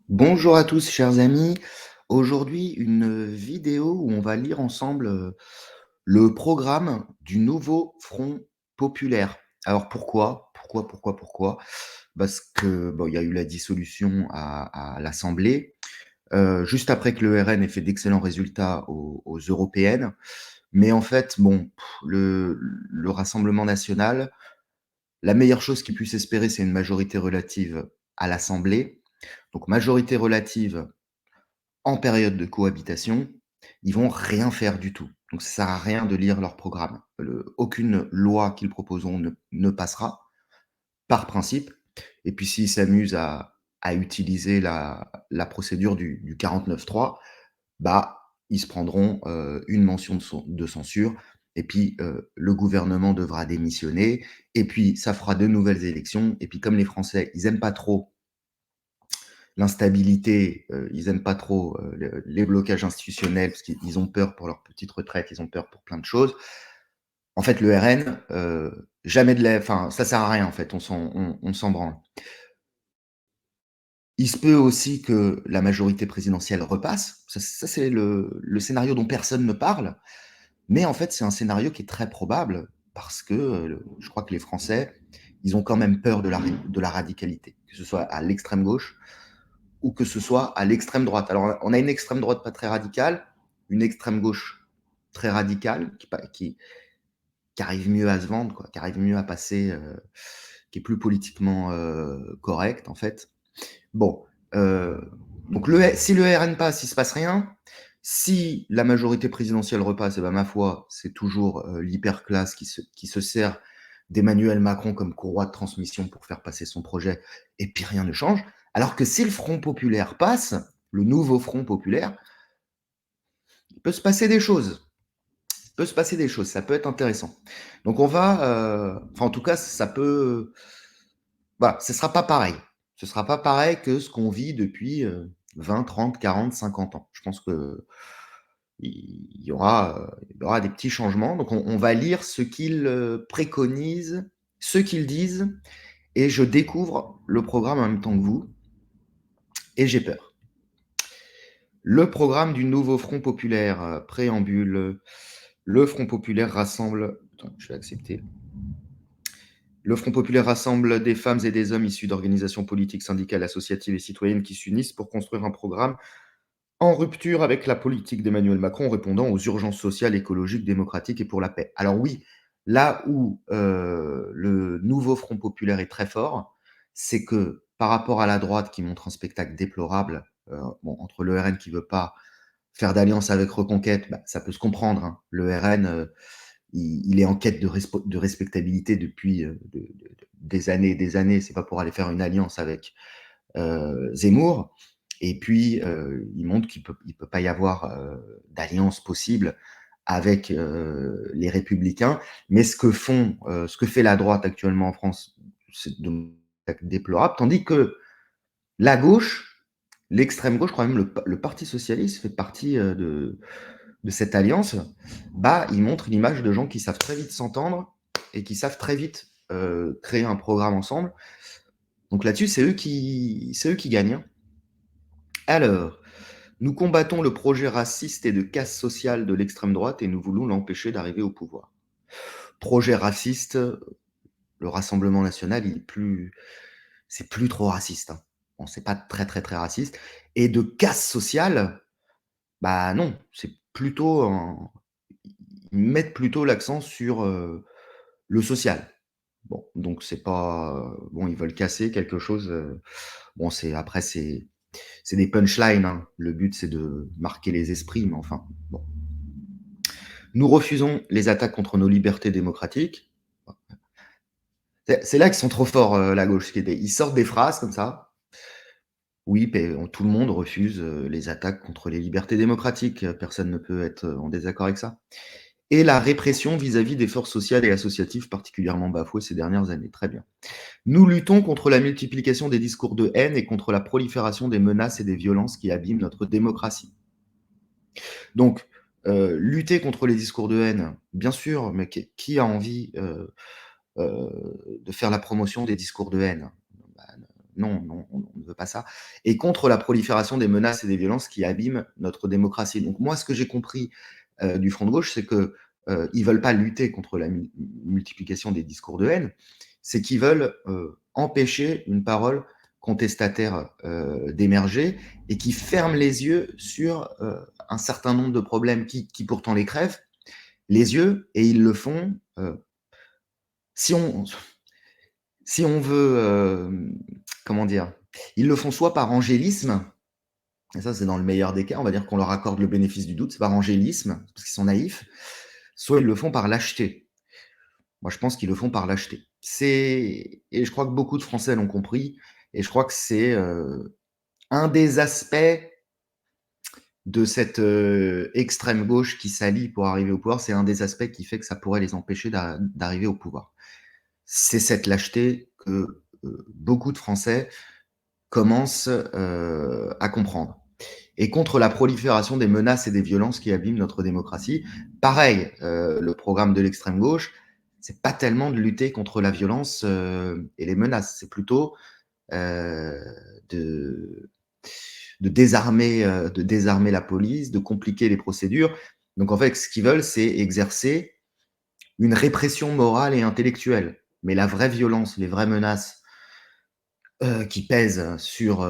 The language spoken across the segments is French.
Bonjour à tous, chers amis. Aujourd'hui, une vidéo où on va lire ensemble le programme du nouveau Front populaire. Alors pourquoi? Pourquoi? Parce que bon, il y a eu la dissolution à l'Assemblée, juste après que le RN ait fait d'excellents résultats aux européennes. Mais en fait, bon, le Rassemblement national, la meilleure chose qu'il puisse espérer, c'est une majorité relative à l'Assemblée. Donc majorité relative en période de cohabitation, ils vont rien faire du tout. Donc ça sert à rien de lire leur programme. Aucune loi qu'ils proposeront ne passera, par principe. Et puis s'ils s'amusent à utiliser la procédure du 49.3, bah, ils se prendront une mention de censure. Et puis le gouvernement devra démissionner. Et puis ça fera de nouvelles élections. Et puis comme les Français, ils aiment pas trop l'instabilité, ils aiment pas trop les blocages institutionnels parce qu'ils ont peur pour leur petite retraite, ils ont peur pour plein de choses. En fait, le RN, jamais de la, enfin, ça sert à rien en fait, on s'en branle. Il se peut aussi que la majorité présidentielle repasse. Ça c'est le scénario dont personne ne parle, mais en fait, c'est un scénario qui est très probable parce que je crois que les Français, ils ont quand même peur de la radicalité, que ce soit à l'extrême gauche ou que ce soit à l'extrême droite. Alors, on a une extrême droite pas très radicale, une extrême gauche très radicale, qui arrive mieux à se vendre, quoi, qui arrive mieux à passer, qui est plus politiquement correcte, en fait. Bon, donc si le RN passe, il ne se passe rien. Si la majorité présidentielle repasse, eh ben, ma foi, c'est toujours l'hyperclasse qui se sert d'Emmanuel Macron comme courroie de transmission pour faire passer son projet, et puis rien ne change. Alors que si le Front populaire passe, le nouveau Front populaire, il peut se passer des choses. Il peut se passer des choses, ça peut être intéressant. Donc on va, enfin en tout cas, ça peut, voilà, ce ne sera pas pareil. Ce ne sera pas pareil que ce qu'on vit depuis 20, 30, 40, 50 ans. Je pense que il y aura des petits changements. Donc, on va lire ce qu'ils préconisent, ce qu'ils disent, et je découvre le programme en même temps que vous, et j'ai peur. Le programme du nouveau Front populaire, préambule. Le Front populaire rassemble. Attends, je vais accepter. Le Front populaire rassemble des femmes et des hommes issus d'organisations politiques, syndicales, associatives et citoyennes qui s'unissent pour construire un programme en rupture avec la politique d'Emmanuel Macron, répondant aux urgences sociales, écologiques, démocratiques et pour la paix. Alors oui, là où le nouveau Front populaire est très fort, c'est que par rapport à la droite qui montre un spectacle déplorable, bon, entre le RN qui veut pas faire d'alliance avec Reconquête, bah, ça peut se comprendre, hein. Le RN, il est en quête de respectabilité depuis des années et des années. C'est pas pour aller faire une alliance avec Zemmour. Et puis, il montre qu'il peut pas y avoir d'alliance possible avec les Républicains. Mais ce que fait la droite actuellement en France, c'est déplorable. Tandis que la gauche, l'extrême gauche, je crois même le Parti socialiste fait partie de cette alliance. Bah, il montre l'image de gens qui savent très vite s'entendre et qui savent très vite créer un programme ensemble. Donc là-dessus, c'est eux qui gagnent, hein. Alors, nous combattons le projet raciste et de casse sociale de l'extrême droite et nous voulons l'empêcher d'arriver au pouvoir. Projet raciste, le Rassemblement national, c'est plus trop raciste, hein. Bon, c'est pas très très très raciste. Et de casse sociale, bah non, c'est plutôt ils mettent plutôt l'accent sur le social. Bon, donc c'est pas bon, ils veulent casser quelque chose. Bon, c'est des punchlines, hein. Le but, c'est de marquer les esprits, mais enfin, bon. Nous refusons les attaques contre nos libertés démocratiques. C'est là qu'ils sont trop forts, la gauche. Ils sortent des phrases comme ça. Oui, tout le monde refuse les attaques contre les libertés démocratiques. Personne ne peut être en désaccord avec ça. Et la répression vis-à-vis des forces sociales et associatives particulièrement bafouées ces dernières années. Très bien. Nous luttons contre la multiplication des discours de haine et contre la prolifération des menaces et des violences qui abîment notre démocratie. Donc, lutter contre les discours de haine, bien sûr, mais qui a envie de faire la promotion des discours de haine? Bah, Non, non, on ne veut pas ça. Et contre la prolifération des menaces et des violences qui abîment notre démocratie. Donc moi, ce que j'ai compris du Front de gauche, c'est que ils veulent pas lutter contre la multiplication des discours de haine, c'est qu'ils veulent empêcher une parole contestataire d'émerger et qui ferment les yeux sur un certain nombre de problèmes qui pourtant les crèvent, les yeux, et ils le font si on, si on veut, comment dire, ils le font soit par angélisme, et ça c'est dans le meilleur des cas, on va dire qu'on leur accorde le bénéfice du doute, c'est par angélisme, parce qu'ils sont naïfs, soit ils le font par lâcheté. Moi je pense qu'ils le font par lâcheté. Et je crois que beaucoup de Français l'ont compris, et je crois que c'est un des aspects de cette extrême gauche qui s'allie pour arriver au pouvoir, c'est un des aspects qui fait que ça pourrait les empêcher d'arriver au pouvoir. C'est cette lâcheté que beaucoup de Français commencent à comprendre. Et contre la prolifération des menaces et des violences qui abîment notre démocratie, pareil, le programme de l'extrême gauche, c'est pas tellement de lutter contre la violence et les menaces, c'est plutôt de désarmer la police, de compliquer les procédures. Donc en fait, ce qu'ils veulent, c'est exercer une répression morale et intellectuelle. Mais la vraie violence, les vraies menaces qui pèsent sur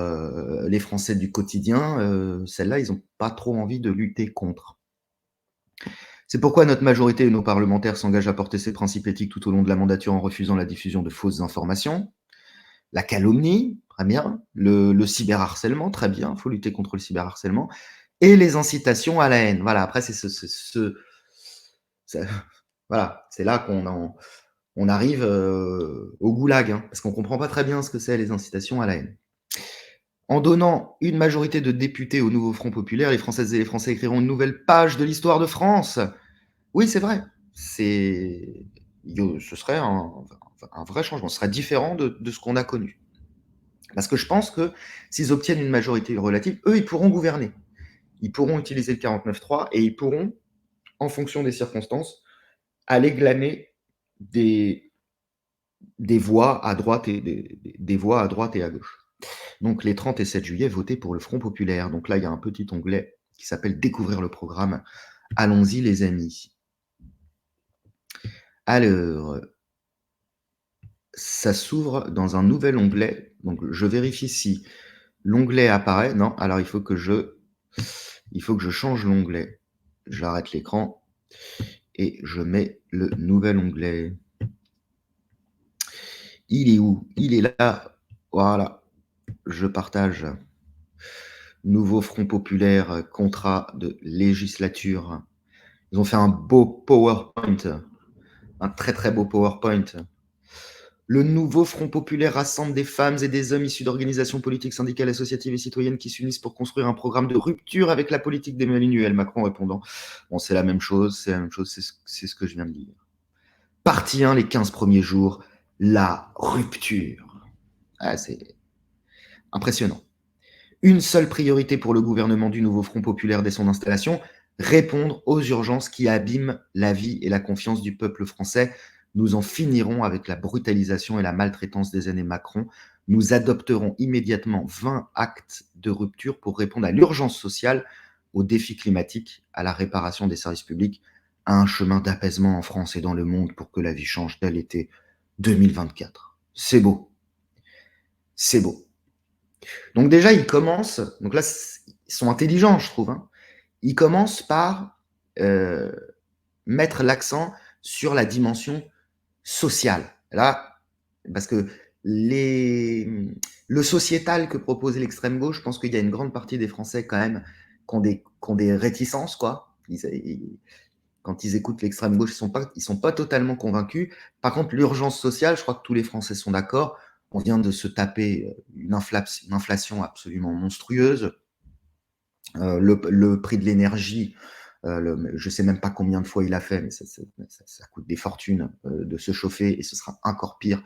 les Français du quotidien, celles-là, ils n'ont pas trop envie de lutter contre. C'est pourquoi notre majorité et nos parlementaires s'engagent à porter ces principes éthiques tout au long de la mandature en refusant la diffusion de fausses informations, la calomnie, très bien, le cyberharcèlement, très bien, il faut lutter contre le cyberharcèlement, et les incitations à la haine. Voilà, après, voilà, c'est là on arrive au goulag, hein, parce qu'on ne comprend pas très bien ce que c'est les incitations à la haine. En donnant une majorité de députés au nouveau Front populaire, les Françaises et les Français écriront une nouvelle page de l'histoire de France. Oui, c'est vrai. Ce serait un vrai changement. Ce serait différent de ce qu'on a connu. Parce que je pense que s'ils obtiennent une majorité relative, eux, ils pourront gouverner. Ils pourront utiliser le 49.3 et ils pourront, en fonction des circonstances, aller glaner des voix à droite et des voix à droite et à gauche. Donc les 30 et 7 juillet, votez pour le Front populaire. Donc là, il y a un petit onglet qui s'appelle Découvrir le programme. Allons-y, les amis. Alors, ça s'ouvre dans un nouvel onglet. Donc je vérifie si l'onglet apparaît. Non, alors il faut que je change l'onglet. J'arrête l'écran et je mets le nouvel onglet. Il est où? Il est là. Voilà. Je partage. Nouveau Front populaire, contrat de législature. Ils ont fait un beau PowerPoint. Un très très beau PowerPoint. Le nouveau Front populaire rassemble des femmes et des hommes issus d'organisations politiques, syndicales, associatives et citoyennes qui s'unissent pour construire un programme de rupture avec la politique d'Emmanuel Macron répondant. Bon, c'est la même chose, c'est ce que je viens de dire. Partie 1, les 15 premiers jours, la rupture. Ah, c'est impressionnant. Une seule priorité pour le gouvernement du nouveau Front populaire dès son installation, répondre aux urgences qui abîment la vie et la confiance du peuple français. Nous en finirons avec la brutalisation et la maltraitance des années Macron. Nous adopterons immédiatement 20 actes de rupture pour répondre à l'urgence sociale, aux défis climatiques, à la réparation des services publics, à un chemin d'apaisement en France et dans le monde pour que la vie change dès l'été 2024. C'est beau. C'est beau. Donc déjà, ils commencent, donc là, ils sont intelligents, je trouve, hein. Ils commencent par mettre l'accent sur la dimension sociale. Là, parce que le sociétal que propose l'extrême gauche, je pense qu'il y a une grande partie des Français quand même qui ont des réticences, quoi. Quand ils écoutent l'extrême gauche, ils sont pas totalement convaincus. Par contre, l'urgence sociale, je crois que tous les Français sont d'accord. On vient de se taper une inflation absolument monstrueuse. Le prix de l'énergie, je ne sais même pas combien de fois il a fait, mais ça coûte des fortunes de se chauffer et ce sera encore pire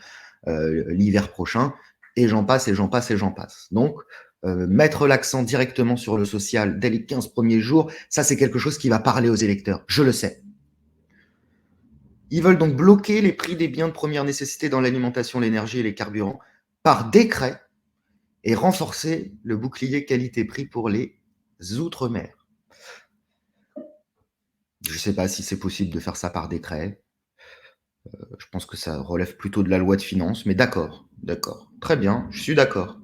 l'hiver prochain. Et j'en passe, et j'en passe, et j'en passe. Donc, mettre l'accent directement sur le social dès les 15 premiers jours, ça c'est quelque chose qui va parler aux électeurs, je le sais. Ils veulent donc bloquer les prix des biens de première nécessité dans l'alimentation, l'énergie et les carburants par décret et renforcer le bouclier qualité-prix pour les outre-mer. Je ne sais pas si c'est possible de faire ça par décret. Je pense que ça relève plutôt de la loi de finances, mais d'accord, très bien, je suis d'accord.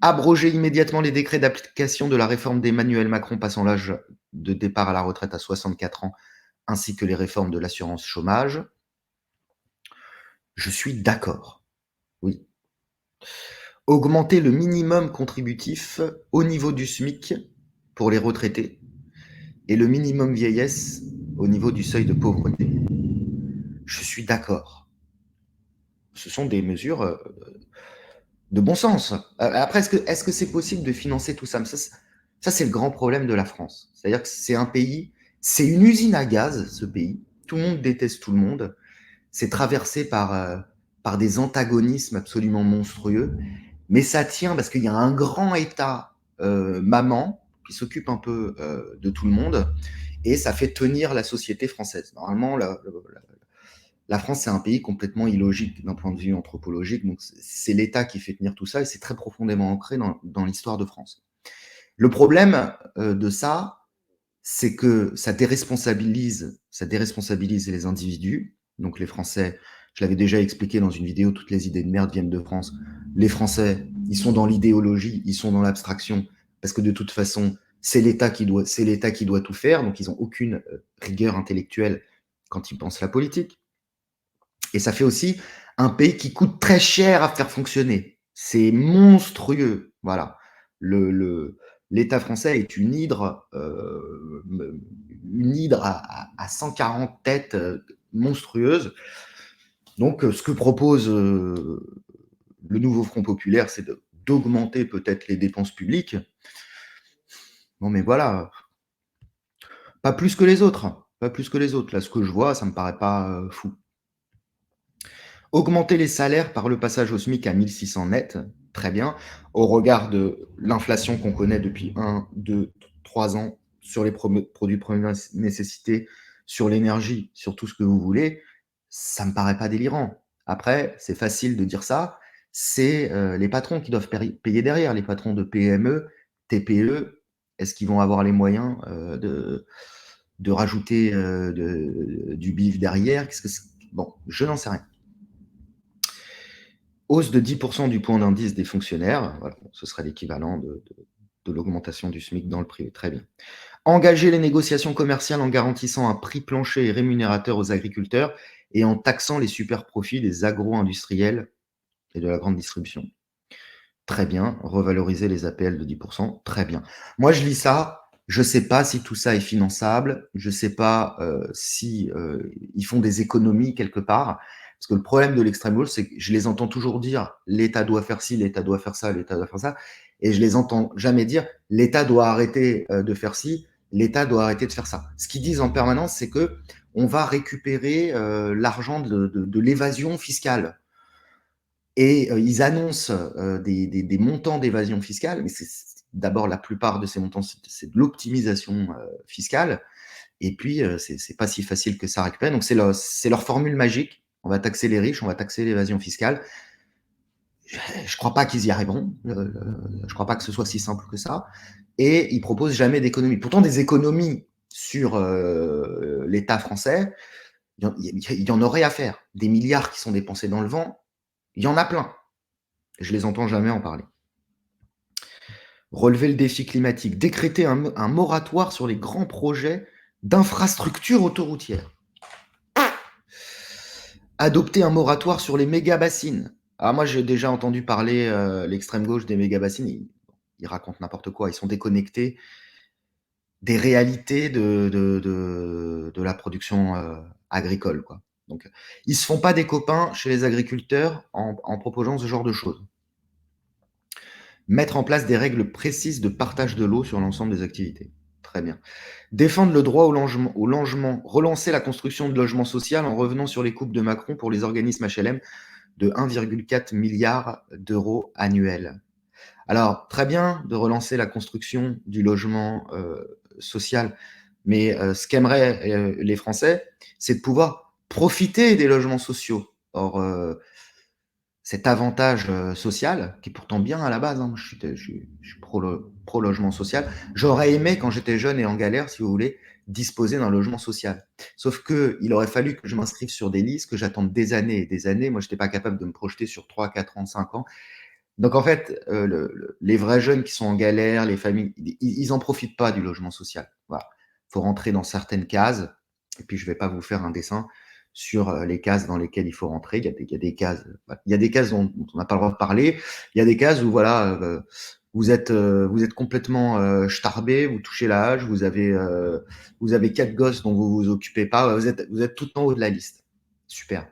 Abroger immédiatement les décrets d'application de la réforme d'Emmanuel Macron passant l'âge de départ à la retraite à 64 ans, ainsi que les réformes de l'assurance chômage. Je suis d'accord, oui. Augmenter le minimum contributif au niveau du SMIC pour les retraités et le minimum vieillesse au niveau du seuil de pauvreté. Je suis d'accord. Ce sont des mesures de bon sens. Après, est-ce que c'est possible de financer tout ça? Ça, c'est le grand problème de la France. C'est-à-dire que c'est un pays, c'est une usine à gaz, ce pays. Tout le monde déteste tout le monde. C'est traversé par des antagonismes absolument monstrueux. Mais ça tient parce qu'il y a un grand État maman qui s'occupe un peu de tout le monde et ça fait tenir la société française. Normalement, la France, c'est un pays complètement illogique d'un point de vue anthropologique, donc c'est l'État qui fait tenir tout ça et c'est très profondément ancré dans l'histoire de France. Le problème de ça, c'est que ça déresponsabilise les individus, donc les Français. Je l'avais déjà expliqué dans une vidéo, toutes les idées de merde viennent de France. Les Français, ils sont dans l'idéologie, ils sont dans l'abstraction, parce que de toute façon, c'est l'État qui doit tout faire, donc ils n'ont aucune rigueur intellectuelle quand ils pensent la politique. Et ça fait aussi un pays qui coûte très cher à faire fonctionner. C'est monstrueux. Voilà. L'État français est une hydre à 140 têtes monstrueuses. Donc, ce que propose le nouveau Front populaire, c'est d'augmenter peut-être les dépenses publiques. Bon, mais voilà, pas plus que les autres. Pas plus que les autres. Là, ce que je vois, ça me paraît pas fou. Augmenter les salaires par le passage au SMIC à 1600 net, très bien, au regard de l'inflation qu'on connaît depuis 1, 2, 3 ans sur les produits de première nécessité, sur l'énergie, sur tout ce que vous voulez, ça ne me paraît pas délirant. Après, c'est facile de dire ça, c'est les patrons qui doivent payer derrière, les patrons de PME, TPE, est-ce qu'ils vont avoir les moyens de rajouter du bif derrière? Bon, je n'en sais rien. Hausse de 10% du point d'indice des fonctionnaires, voilà, ce serait l'équivalent de l'augmentation du SMIC dans le privé, très bien. Engager les négociations commerciales en garantissant un prix plancher et rémunérateur aux agriculteurs et en taxant les super profits des agro-industriels et de la grande distribution. Très bien. Revaloriser les APL de 10%, très bien. Moi, je lis ça, je ne sais pas si tout ça est finançable, je ne sais pas si ils font des économies quelque part. Parce que le problème de l'extrême gauche, c'est que je les entends toujours dire l'État doit faire ci, l'État doit faire ça, l'État doit faire ça. Et je les entends jamais dire l'État doit arrêter de faire ci, l'État doit arrêter de faire ça. Ce qu'ils disent en permanence, c'est que on va récupérer l'argent de l'évasion fiscale. Et ils annoncent des montants d'évasion fiscale, mais d'abord la plupart de ces montants, c'est de l'optimisation fiscale. Et puis, c'est pas si facile que ça à récupérer. Donc, c'est leur formule magique. On va taxer les riches, on va taxer l'évasion fiscale. Je crois pas qu'ils y arriveront. Je crois pas que ce soit si simple que ça. Et ils proposent jamais d'économies. Pourtant, des économies sur l'État français, il y en aurait à faire. Des milliards qui sont dépensés dans le vent, il y en a plein. Je les entends jamais en parler. Relever le défi climatique, décréter un moratoire sur les grands projets d'infrastructures autoroutières. Adopter un moratoire sur les méga-bassines. Alors moi, j'ai déjà entendu parler l'extrême gauche des méga-bassines. Ils racontent n'importe quoi. Ils sont déconnectés des réalités de la production agricole, quoi. Donc, ils se font pas des copains chez les agriculteurs en proposant ce genre de choses. Mettre en place des règles précises de partage de l'eau sur l'ensemble des activités. Très bien. Défendre le droit au logement, relancer la construction de logements sociaux en revenant sur les coupes de Macron pour les organismes HLM de 1,4 milliard d'euros annuels. Alors, très bien de relancer la construction du logement social, mais ce qu'aimeraient les Français, c'est de pouvoir profiter des logements sociaux. Or, cet avantage social, qui est pourtant bien à la base, hein. Je suis pro logement social. J'aurais aimé, quand j'étais jeune et en galère, si vous voulez, disposer d'un logement social. Sauf qu'il aurait fallu que je m'inscrive sur des listes, que j'attende des années et des années. Moi, je n'étais pas capable de me projeter sur 3, 4 ans, 5 ans. Donc, en fait, les vrais jeunes qui sont en galère, les familles, ils n'en profitent pas du logement social. Voilà. Il faut rentrer dans certaines cases. Et puis, je ne vais pas vous faire un dessin sur les cases dans lesquelles il faut rentrer. Il y a des cases, il y a des cases dont on n'a pas le droit de parler. Il y a des cases où, voilà, vous êtes complètement starbé, vous touchez l'âge, vous avez 4 gosses dont vous vous occupez pas. Vous êtes tout en haut de la liste. Super.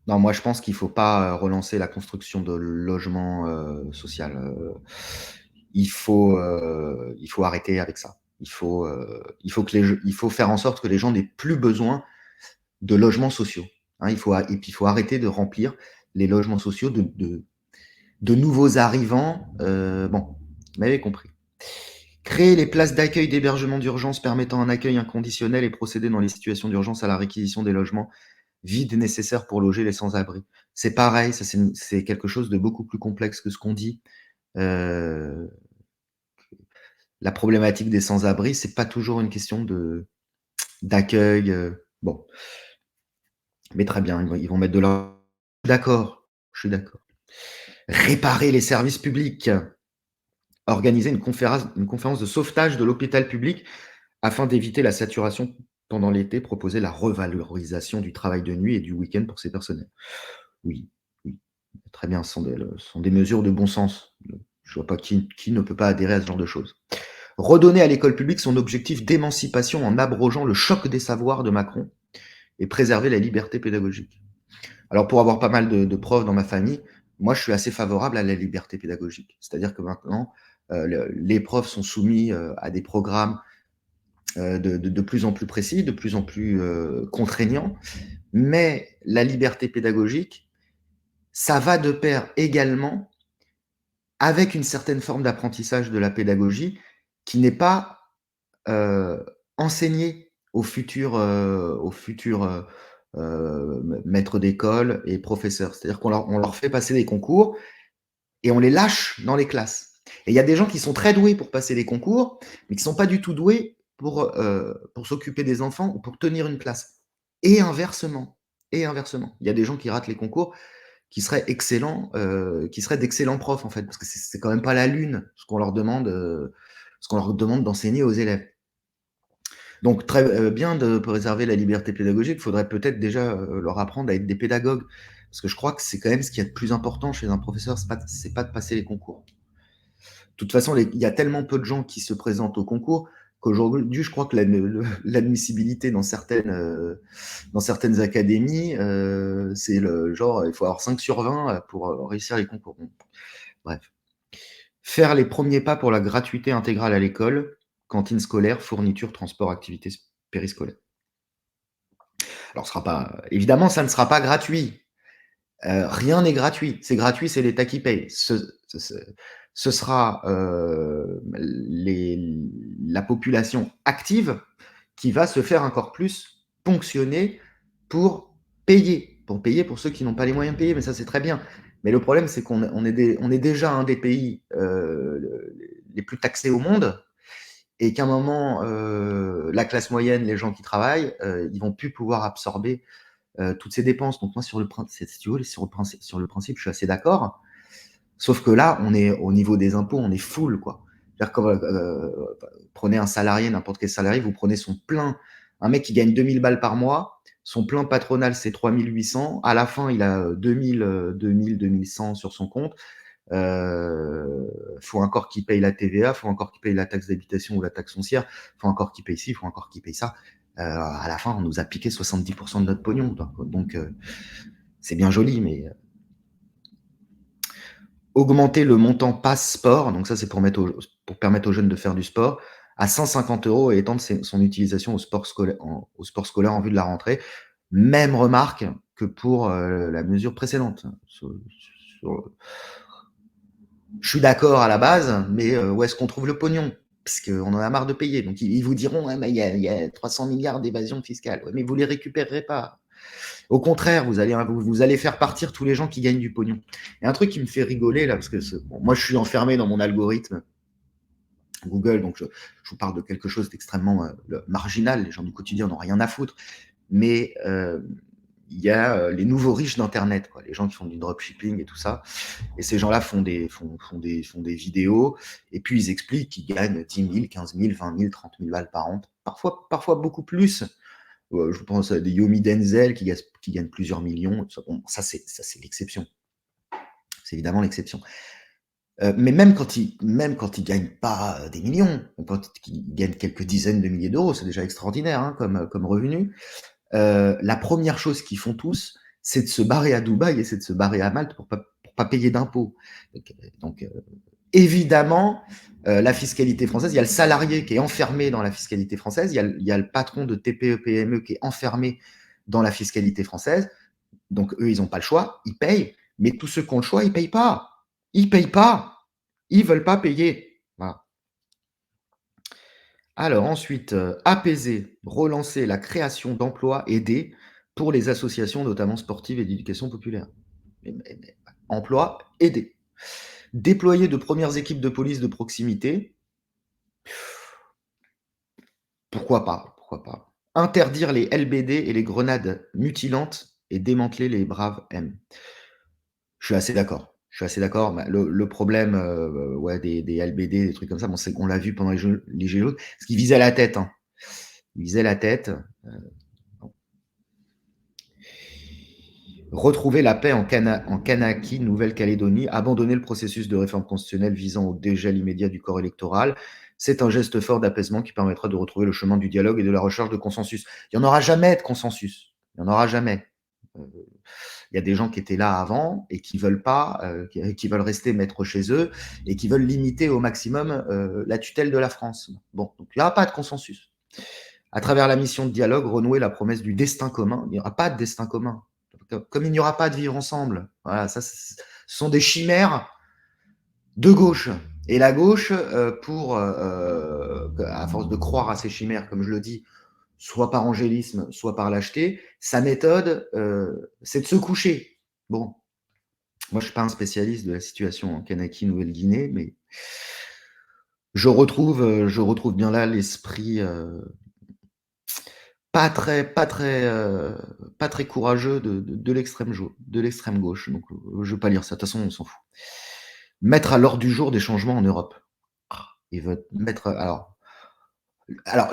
Non, moi je pense qu'il faut pas relancer la construction de logements social. Il faut arrêter avec ça. Il faut faire en sorte que les gens n'aient plus besoin de logements sociaux. Hein, et puis il faut arrêter de remplir les logements sociaux de nouveaux arrivants. Bon, vous m'avez compris. Créer les places d'accueil d'hébergement d'urgence permettant un accueil inconditionnel et procéder dans les situations d'urgence à la réquisition des logements vides nécessaires pour loger les sans-abri. C'est pareil, ça c'est quelque chose de beaucoup plus complexe que ce qu'on dit. La problématique des sans-abri, c'est pas toujours une question d'accueil. Bon, mais très bien, ils vont mettre de leur. D'accord, je suis d'accord. Réparer les services publics. Organiser une conférence de sauvetage de l'hôpital public afin d'éviter la saturation pendant l'été, proposer la revalorisation du travail de nuit et du week-end pour ces personnels. Oui, oui, très bien, ce sont des mesures de bon sens. Je vois pas qui ne peut pas adhérer à ce genre de choses. Redonner à l'école publique son objectif d'émancipation en abrogeant le choc des savoirs de Macron et préserver la liberté pédagogique. Alors, pour avoir pas mal de profs dans ma famille, moi, je suis assez favorable à la liberté pédagogique. C'est-à-dire que maintenant, les profs sont soumis à des programmes de plus en plus précis, de plus en plus contraignants, mais la liberté pédagogique, ça va de pair également avec une certaine forme d'apprentissage de la pédagogie qui n'est pas enseignée aux futurs maîtres d'école et professeurs. C'est-à-dire on leur fait passer des concours et on les lâche dans les classes. Et il y a des gens qui sont très doués pour passer les concours, mais qui ne sont pas du tout doués pour s'occuper des enfants ou pour tenir une classe. Et inversement. Et inversement. Il y a des gens qui ratent les concours qui seraient excellents, qui seraient d'excellents profs, en fait, parce que c'est quand même pas la lune ce qu'on leur demande d'enseigner aux élèves. Donc, très bien de préserver la liberté pédagogique, il faudrait peut-être déjà leur apprendre à être des pédagogues. Parce que je crois que c'est quand même ce qu'il y a de plus important chez un professeur, c'est pas de passer les concours. De toute façon, il y a tellement peu de gens qui se présentent au concours qu'aujourd'hui, je crois que l'admissibilité dans certaines académies, c'est le genre, il faut avoir 5 sur 20 pour réussir les concours. Bon, bref. Faire les premiers pas pour la gratuité intégrale à l'école, cantine scolaire, fourniture, transport, activités périscolaires. Alors, évidemment, ça ne sera pas gratuit. Rien n'est gratuit. C'est gratuit, c'est l'État qui paye. Ce sera la population active qui va se faire encore plus ponctionner pour payer pour ceux qui n'ont pas les moyens de payer. Mais ça, c'est très bien. Mais le problème, c'est qu'on est déjà un des pays les plus taxés au monde et qu'à un moment, la classe moyenne, les gens qui travaillent, ils vont plus pouvoir absorber toutes ces dépenses. Donc moi, sur le principe, je suis assez d'accord. Sauf que là, on est au niveau des impôts, on est full, quoi. C'est-à-dire que prenez un salarié, n'importe quel salarié, vous prenez son plein. Un mec qui gagne 2000 balles par mois, son plein patronal, c'est 3800. À la fin, il a 2100 sur son compte. Faut encore qu'il paye la TVA, faut encore qu'il paye la taxe d'habitation ou la taxe foncière, faut encore qu'il paye ci, faut encore qu'il paye ça. À la fin, on nous a piqué 70% de notre pognon. Donc, c'est bien joli, mais augmenter le montant passe sport, donc ça c'est pour permettre aux jeunes de faire du sport, à 150 € et étendre son utilisation au sport scolaire en vue de la rentrée. Même remarque que pour la mesure précédente. Je suis d'accord à la base, mais où est-ce qu'on trouve le pognon? Parce qu'on en a marre de payer. Donc ils vous diront, ouais, mais il y a 300 milliards d'évasion fiscale. Ouais, mais vous les récupérerez pas. Au contraire, vous allez faire partir tous les gens qui gagnent du pognon. Et un truc qui me fait rigoler là, parce que bon, moi je suis enfermé dans mon algorithme Google, donc je vous parle de quelque chose d'extrêmement marginal, les gens du quotidien n'ont rien à foutre, mais il y a les nouveaux riches d'Internet, quoi, les gens qui font du dropshipping et tout ça, et ces gens-là font des vidéos, et puis ils expliquent qu'ils gagnent 10 000, 15 000, 20 000, 30 000 balles par an, parfois beaucoup plus. Je pense à des Yomi Denzel qui gagnent plusieurs millions. Bon, ça, c'est l'exception. C'est évidemment l'exception. Mais même quand ils gagnent pas des millions, quand ils gagnent quelques dizaines de milliers d'euros, c'est déjà extraordinaire hein, comme revenu. La première chose qu'ils font tous, c'est de se barrer à Dubaï et c'est de se barrer à Malte pour pas payer d'impôts. Donc évidemment, la fiscalité française, il y a le salarié qui est enfermé dans la fiscalité française, il y a le patron de TPE-PME qui est enfermé dans la fiscalité française. Donc eux, ils n'ont pas le choix, ils payent. Mais tous ceux qui ont le choix, ils payent pas. Ils payent pas. Ils veulent pas payer. Voilà. Alors ensuite, apaiser, relancer la création d'emplois aidés pour les associations, notamment sportives et d'éducation populaire. Emplois aidés. Déployer de premières équipes de police de proximité. Pourquoi pas? Pourquoi pas? Interdire les LBD et les grenades mutilantes et démanteler les braves M. Je suis assez d'accord. Je suis assez d'accord. Bah, le problème ouais, des LBD, des trucs comme ça, bon, c'est qu'on l'a vu pendant les Gilets jaunes, parce qu'ils visaient la tête. Hein. Ils visaient la tête. Retrouver la paix en Kanaki, Nouvelle-Calédonie, abandonner le processus de réforme constitutionnelle visant au dégel immédiat du corps électoral. C'est un geste fort d'apaisement qui permettra de retrouver le chemin du dialogue et de la recherche de consensus. Il n'y en aura jamais de consensus. Il n'y en aura jamais. Il y a des gens qui étaient là avant et qui veulent pas, qui veulent rester maîtres chez eux et qui veulent limiter au maximum la tutelle de la France. Bon, donc il n'y aura pas de consensus. À travers la mission de dialogue, renouer la promesse du destin commun. Il n'y aura pas de destin commun. Comme il n'y aura pas de vivre ensemble. Voilà, ça, ce sont des chimères de gauche. Et la gauche, à force de croire à ces chimères, comme je le dis, soit par angélisme, soit par lâcheté, sa méthode, c'est de se coucher. Bon, moi, je ne suis pas un spécialiste de la situation en Kanaki, Nouvelle-Guinée, mais je retrouve bien là l'esprit pas très courageux de l'extrême gauche. Donc, je ne vais pas lire ça. De toute façon, on s'en fout. Mettre à l'ordre du jour des changements en Europe. Il veut mettre. Alors,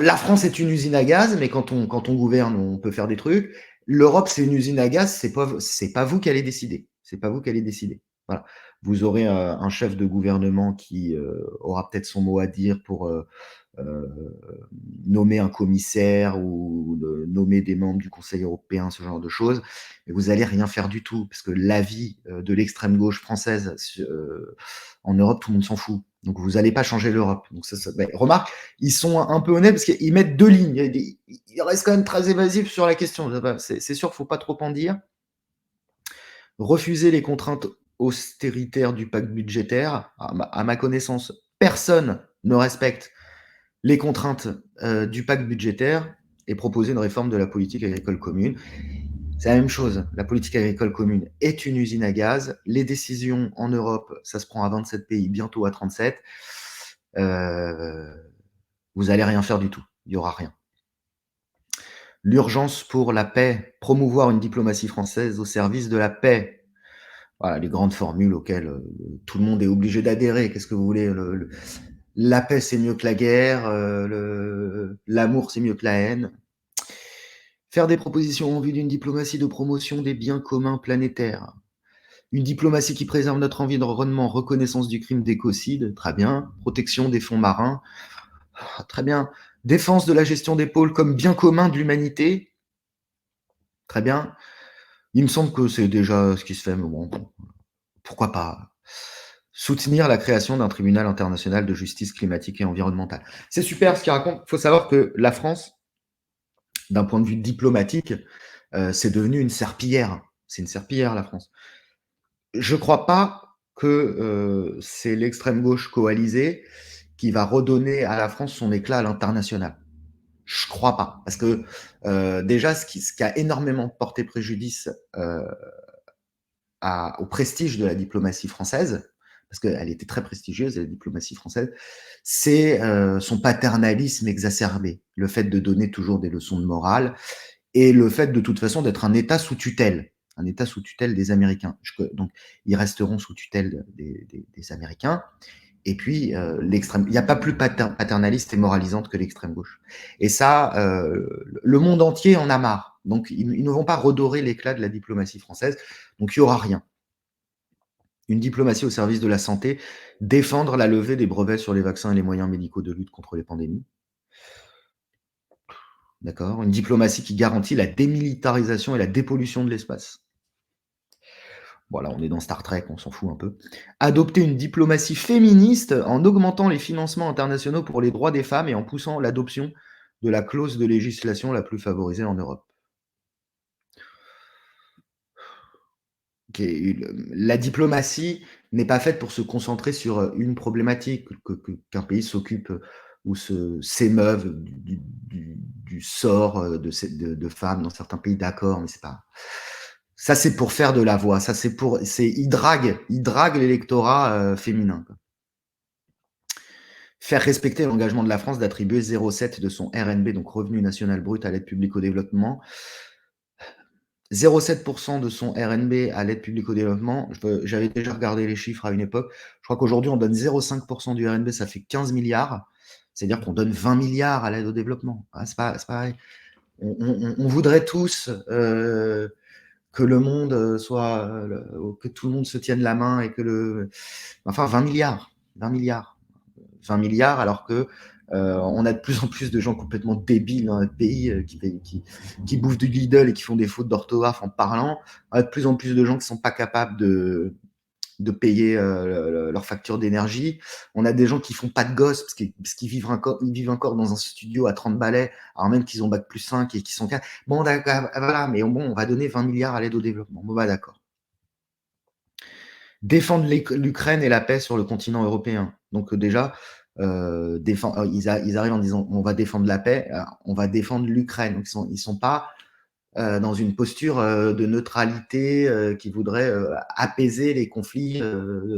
la France est une usine à gaz, mais quand on gouverne, on peut faire des trucs. L'Europe, c'est une usine à gaz, c'est pas vous qui allez décider. C'est pas vous qui allez décider. Voilà. Vous aurez un chef de gouvernement qui aura peut-être son mot à dire pour nommer un commissaire ou nommer des membres du Conseil européen, ce genre de choses. Mais vous allez rien faire du tout, parce que l'avis de l'extrême gauche française en Europe, tout le monde s'en fout. Donc vous n'allez pas changer l'Europe. Donc remarque, ils sont un peu honnêtes parce qu'ils mettent deux lignes. Ils restent quand même très évasifs sur la question. C'est sûr, il ne faut pas trop en dire. Refuser les contraintes austéritaires du pacte budgétaire. À ma connaissance, personne ne respecte les contraintes du pacte budgétaire et proposer une réforme de la politique agricole commune. C'est la même chose. La politique agricole commune est une usine à gaz. Les décisions en Europe, ça se prend à 27 pays, bientôt à 37. Vous n'allez rien faire du tout. Il n'y aura rien. L'urgence pour la paix, promouvoir une diplomatie française au service de la paix. Voilà, les grandes formules auxquelles tout le monde est obligé d'adhérer. Qu'est-ce que vous voulez la paix, c'est mieux que la guerre. L'amour, c'est mieux que la haine. Faire des propositions en vue d'une diplomatie de promotion des biens communs planétaires. Une diplomatie qui préserve notre environnement, reconnaissance du crime d'écocide, très bien. Protection des fonds marins, très bien. Défense de la gestion des pôles comme bien commun de l'humanité, très bien. Il me semble que c'est déjà ce qui se fait, mais bon, pourquoi pas. Soutenir la création d'un tribunal international de justice climatique et environnementale. C'est super ce qu'il raconte. Il faut savoir que la France, d'un point de vue diplomatique, c'est devenu une serpillière. C'est une serpillière, la France. Je ne crois pas que c'est l'extrême gauche coalisée qui va redonner à la France son éclat à l'international. Je crois pas. Parce que déjà, ce qui a énormément porté préjudice au prestige de la diplomatie française, parce qu'elle était très prestigieuse, la diplomatie française, c'est son paternalisme exacerbé, le fait de donner toujours des leçons de morale et le fait de toute façon d'être un État sous tutelle des Américains. Donc ils resteront sous tutelle des Américains. Et puis, il n'y a pas plus paternaliste et moralisante que l'extrême gauche. Et ça, le monde entier en a marre. Donc, ils ne vont pas redorer l'éclat de la diplomatie française. Donc, il n'y aura rien. Une diplomatie au service de la santé, défendre la levée des brevets sur les vaccins et les moyens médicaux de lutte contre les pandémies. D'accord. Une diplomatie qui garantit la démilitarisation et la dépollution de l'espace. Voilà, on est dans Star Trek, on s'en fout un peu. Adopter une diplomatie féministe en augmentant les financements internationaux pour les droits des femmes et en poussant l'adoption de la clause de législation la plus favorisée en Europe. La diplomatie n'est pas faite pour se concentrer sur une problématique, qu'un pays s'occupe ou s'émeuve du sort de femmes dans certains pays, d'accord, mais c'est pas. Ça, c'est pour faire de la voix. Ça, il drague l'électorat féminin. Quoi. Faire respecter l'engagement de la France d'attribuer 0,7 de son RNB, donc revenu national brut, à l'aide publique au développement. 0,7% de son RNB à l'aide publique au développement. J'avais déjà regardé les chiffres à une époque. Je crois qu'aujourd'hui, on donne 0,5% du RNB, ça fait 15 milliards. C'est-à-dire qu'on donne 20 milliards à l'aide au développement. Ah, c'est pareil. On voudrait tous que le monde soit, que tout le monde se tienne la main et que enfin, 20 milliards. 20 milliards. 20 milliards, alors que on a de plus en plus de gens complètement débiles dans notre pays qui bouffent du Lidl et qui font des fautes d'orthographe en parlant. On a de plus en plus de gens qui ne sont pas capables de payer leur facture d'énergie. On a des gens qui font pas de gosses parce qu'ils vivent encore dans un studio à 30 balais, alors même qu'ils ont bac plus 5 et qu'ils sont 4. Bon, d'accord, voilà, mais bon, on va donner 20 milliards à l'aide au développement. Bon, bah d'accord. Défendre l'Ukraine et la paix sur le continent européen. Donc déjà, ils arrivent en disant on va défendre la paix, on va défendre l'Ukraine. Donc ils sont pas dans une posture de neutralité qui voudrait apaiser les conflits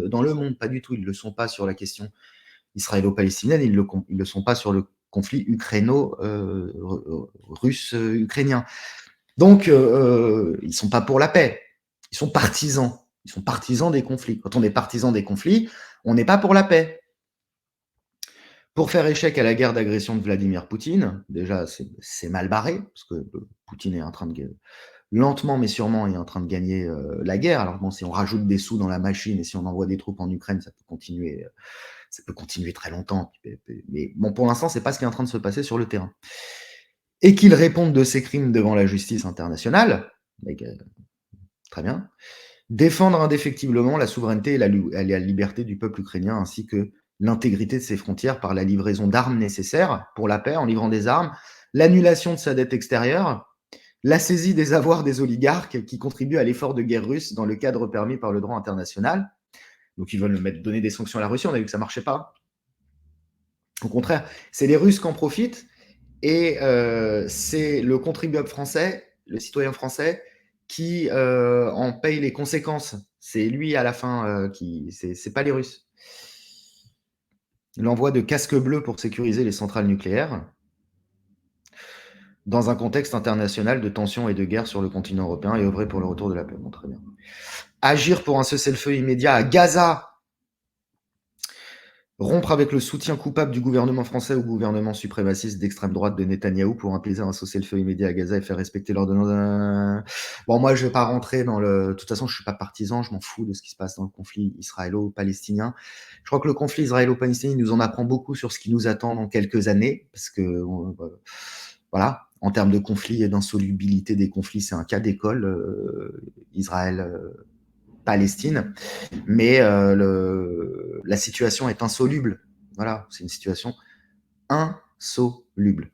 dans le monde. Pas du tout. Ils ne le sont pas sur la question israélo-palestinienne, ils le sont pas sur le conflit ukraino-russe-ukrainien. Donc, ils sont pas pour la paix. Ils sont partisans. Ils sont partisans des conflits. Quand on est partisan des conflits, on n'est pas pour la paix. Pour faire échec à la guerre d'agression de Vladimir Poutine, déjà, c'est mal barré, parce que Poutine est en train de lentement mais sûrement est en train de gagner la guerre. Alors bon, si on rajoute des sous dans la machine et si on envoie des troupes en Ukraine, ça peut continuer très longtemps. Mais bon, pour l'instant, c'est pas ce qui est en train de se passer sur le terrain. Et qu'il réponde de ses crimes devant la justice internationale, très bien. Défendre indéfectiblement la souveraineté et la liberté du peuple ukrainien, ainsi que l'intégrité de ses frontières par la livraison d'armes nécessaires pour la paix, en livrant des armes, l'annulation de sa dette extérieure, la saisie des avoirs des oligarques qui contribuent à l'effort de guerre russe dans le cadre permis par le droit international. Donc ils veulent donner des sanctions à la Russie, on a vu que ça ne marchait pas. Au contraire, c'est les Russes qui en profitent et c'est le contribuable français, le citoyen français, qui en paye les conséquences. C'est lui à la fin c'est pas les Russes. L'envoi de casques bleus pour sécuriser les centrales nucléaires dans un contexte international de tensions et de guerre sur le continent européen et œuvrer pour le retour de la paix. Bon, très bien. Agir pour un cessez-le-feu immédiat à Gaza. Rompre avec le soutien coupable du gouvernement français au gouvernement suprémaciste d'extrême droite de Netanyahou pour imposer un cessez-le-feu immédiat à Gaza et faire respecter l'ordonnance. Bon, moi, je ne vais pas rentrer dans le. De toute façon, je ne suis pas partisan, je m'en fous de ce qui se passe dans le conflit israélo-palestinien. Je crois que le conflit israélo-palestinien nous en apprend beaucoup sur ce qui nous attend dans quelques années, parce que, voilà, en termes de conflit et d'insolubilité des conflits, c'est un cas d'école, Israël-Palestine. Mais la situation est insoluble. Voilà, c'est une situation insoluble.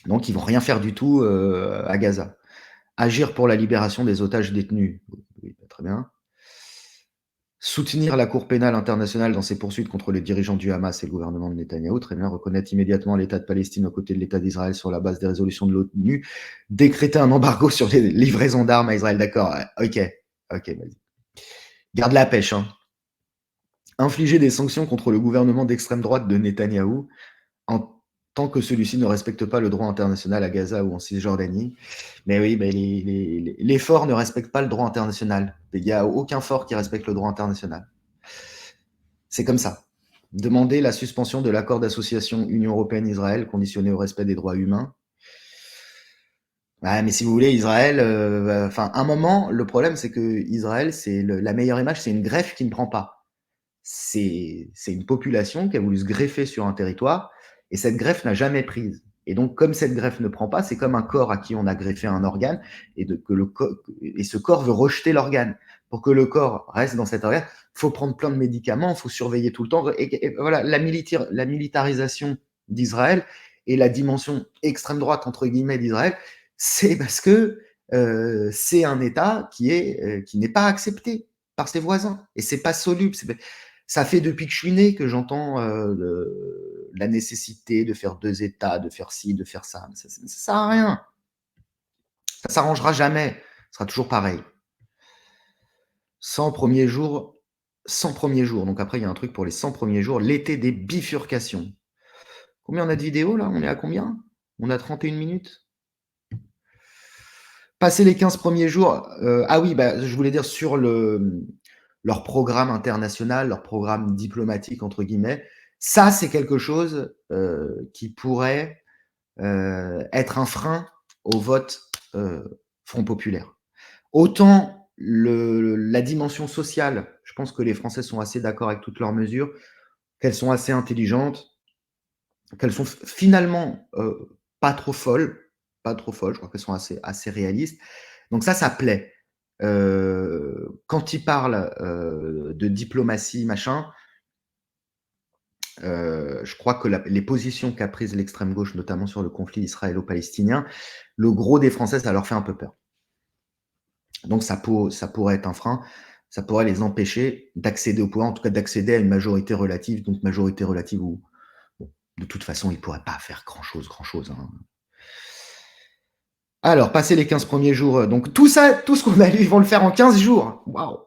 Donc, ils vont rien faire du tout à Gaza. Agir pour la libération des otages détenus. Oui, très bien. Soutenir la Cour pénale internationale dans ses poursuites contre les dirigeants du Hamas et le gouvernement de Netanyahou, très bien. Reconnaître immédiatement l'État de Palestine aux côtés de l'État d'Israël sur la base des résolutions de l'ONU. Décréter un embargo sur les livraisons d'armes à Israël. D'accord, ok, vas-y. Garde la pêche, hein. Infliger des sanctions contre le gouvernement d'extrême droite de Netanyahou en tant que celui-ci ne respecte pas le droit international à Gaza ou en Cisjordanie. Mais oui, les forts ne respectent pas le droit international. Il n'y a aucun fort qui respecte le droit international. C'est comme ça. Demander la suspension de l'accord d'association Union européenne-Israël conditionné au respect des droits humains. Ouais, mais si vous voulez, Israël, un moment, le problème, c'est que Israël, c'est la meilleure image, c'est une greffe qui ne prend pas. C'est une population qui a voulu se greffer sur un territoire et cette greffe n'a jamais prise. Et donc, comme cette greffe ne prend pas, c'est comme un corps à qui on a greffé un organe et ce corps veut rejeter l'organe. Pour que le corps reste dans cet organe, il faut prendre plein de médicaments, il faut surveiller tout le temps. Et voilà, la militarisation d'Israël et la dimension extrême droite, entre guillemets, d'Israël, c'est parce que c'est un État qui n'est pas accepté par ses voisins. Et c'est pas soluble. Ça fait depuis que je suis né que j'entends la nécessité de faire 2 États, de faire ci, de faire ça. Ça sert à rien. Ça s'arrangera jamais. Ce sera toujours pareil. 100 premiers jours, 100 premiers jours. Donc après, il y a un truc pour les 100 premiers jours, l'été des bifurcations. Combien on a de vidéos là? On est à combien? On a 31 minutes. Passer les 15 premiers jours, ah oui, je voulais dire sur leur programme international, leur programme diplomatique, entre guillemets, ça, c'est quelque chose qui pourrait être un frein au vote Front populaire. Autant la dimension sociale, je pense que les Français sont assez d'accord avec toutes leurs mesures, qu'elles sont assez intelligentes, qu'elles sont finalement pas trop folles, je crois qu'elles sont assez réalistes. Donc ça plaît. Quand ils parlent de diplomatie, machin, je crois que les positions qu'a prises l'extrême gauche, notamment sur le conflit israélo-palestinien, le gros des Français, ça leur fait un peu peur. Donc ça pourrait être un frein, ça pourrait les empêcher d'accéder au pouvoir, en tout cas d'accéder à une majorité relative, donc majorité relative où, bon, de toute façon, ils ne pourraient pas faire grand-chose. Hein. Alors, passer les 15 premiers jours, donc tout ça, tout ce qu'on a lu, ils vont le faire en 15 jours. Waouh!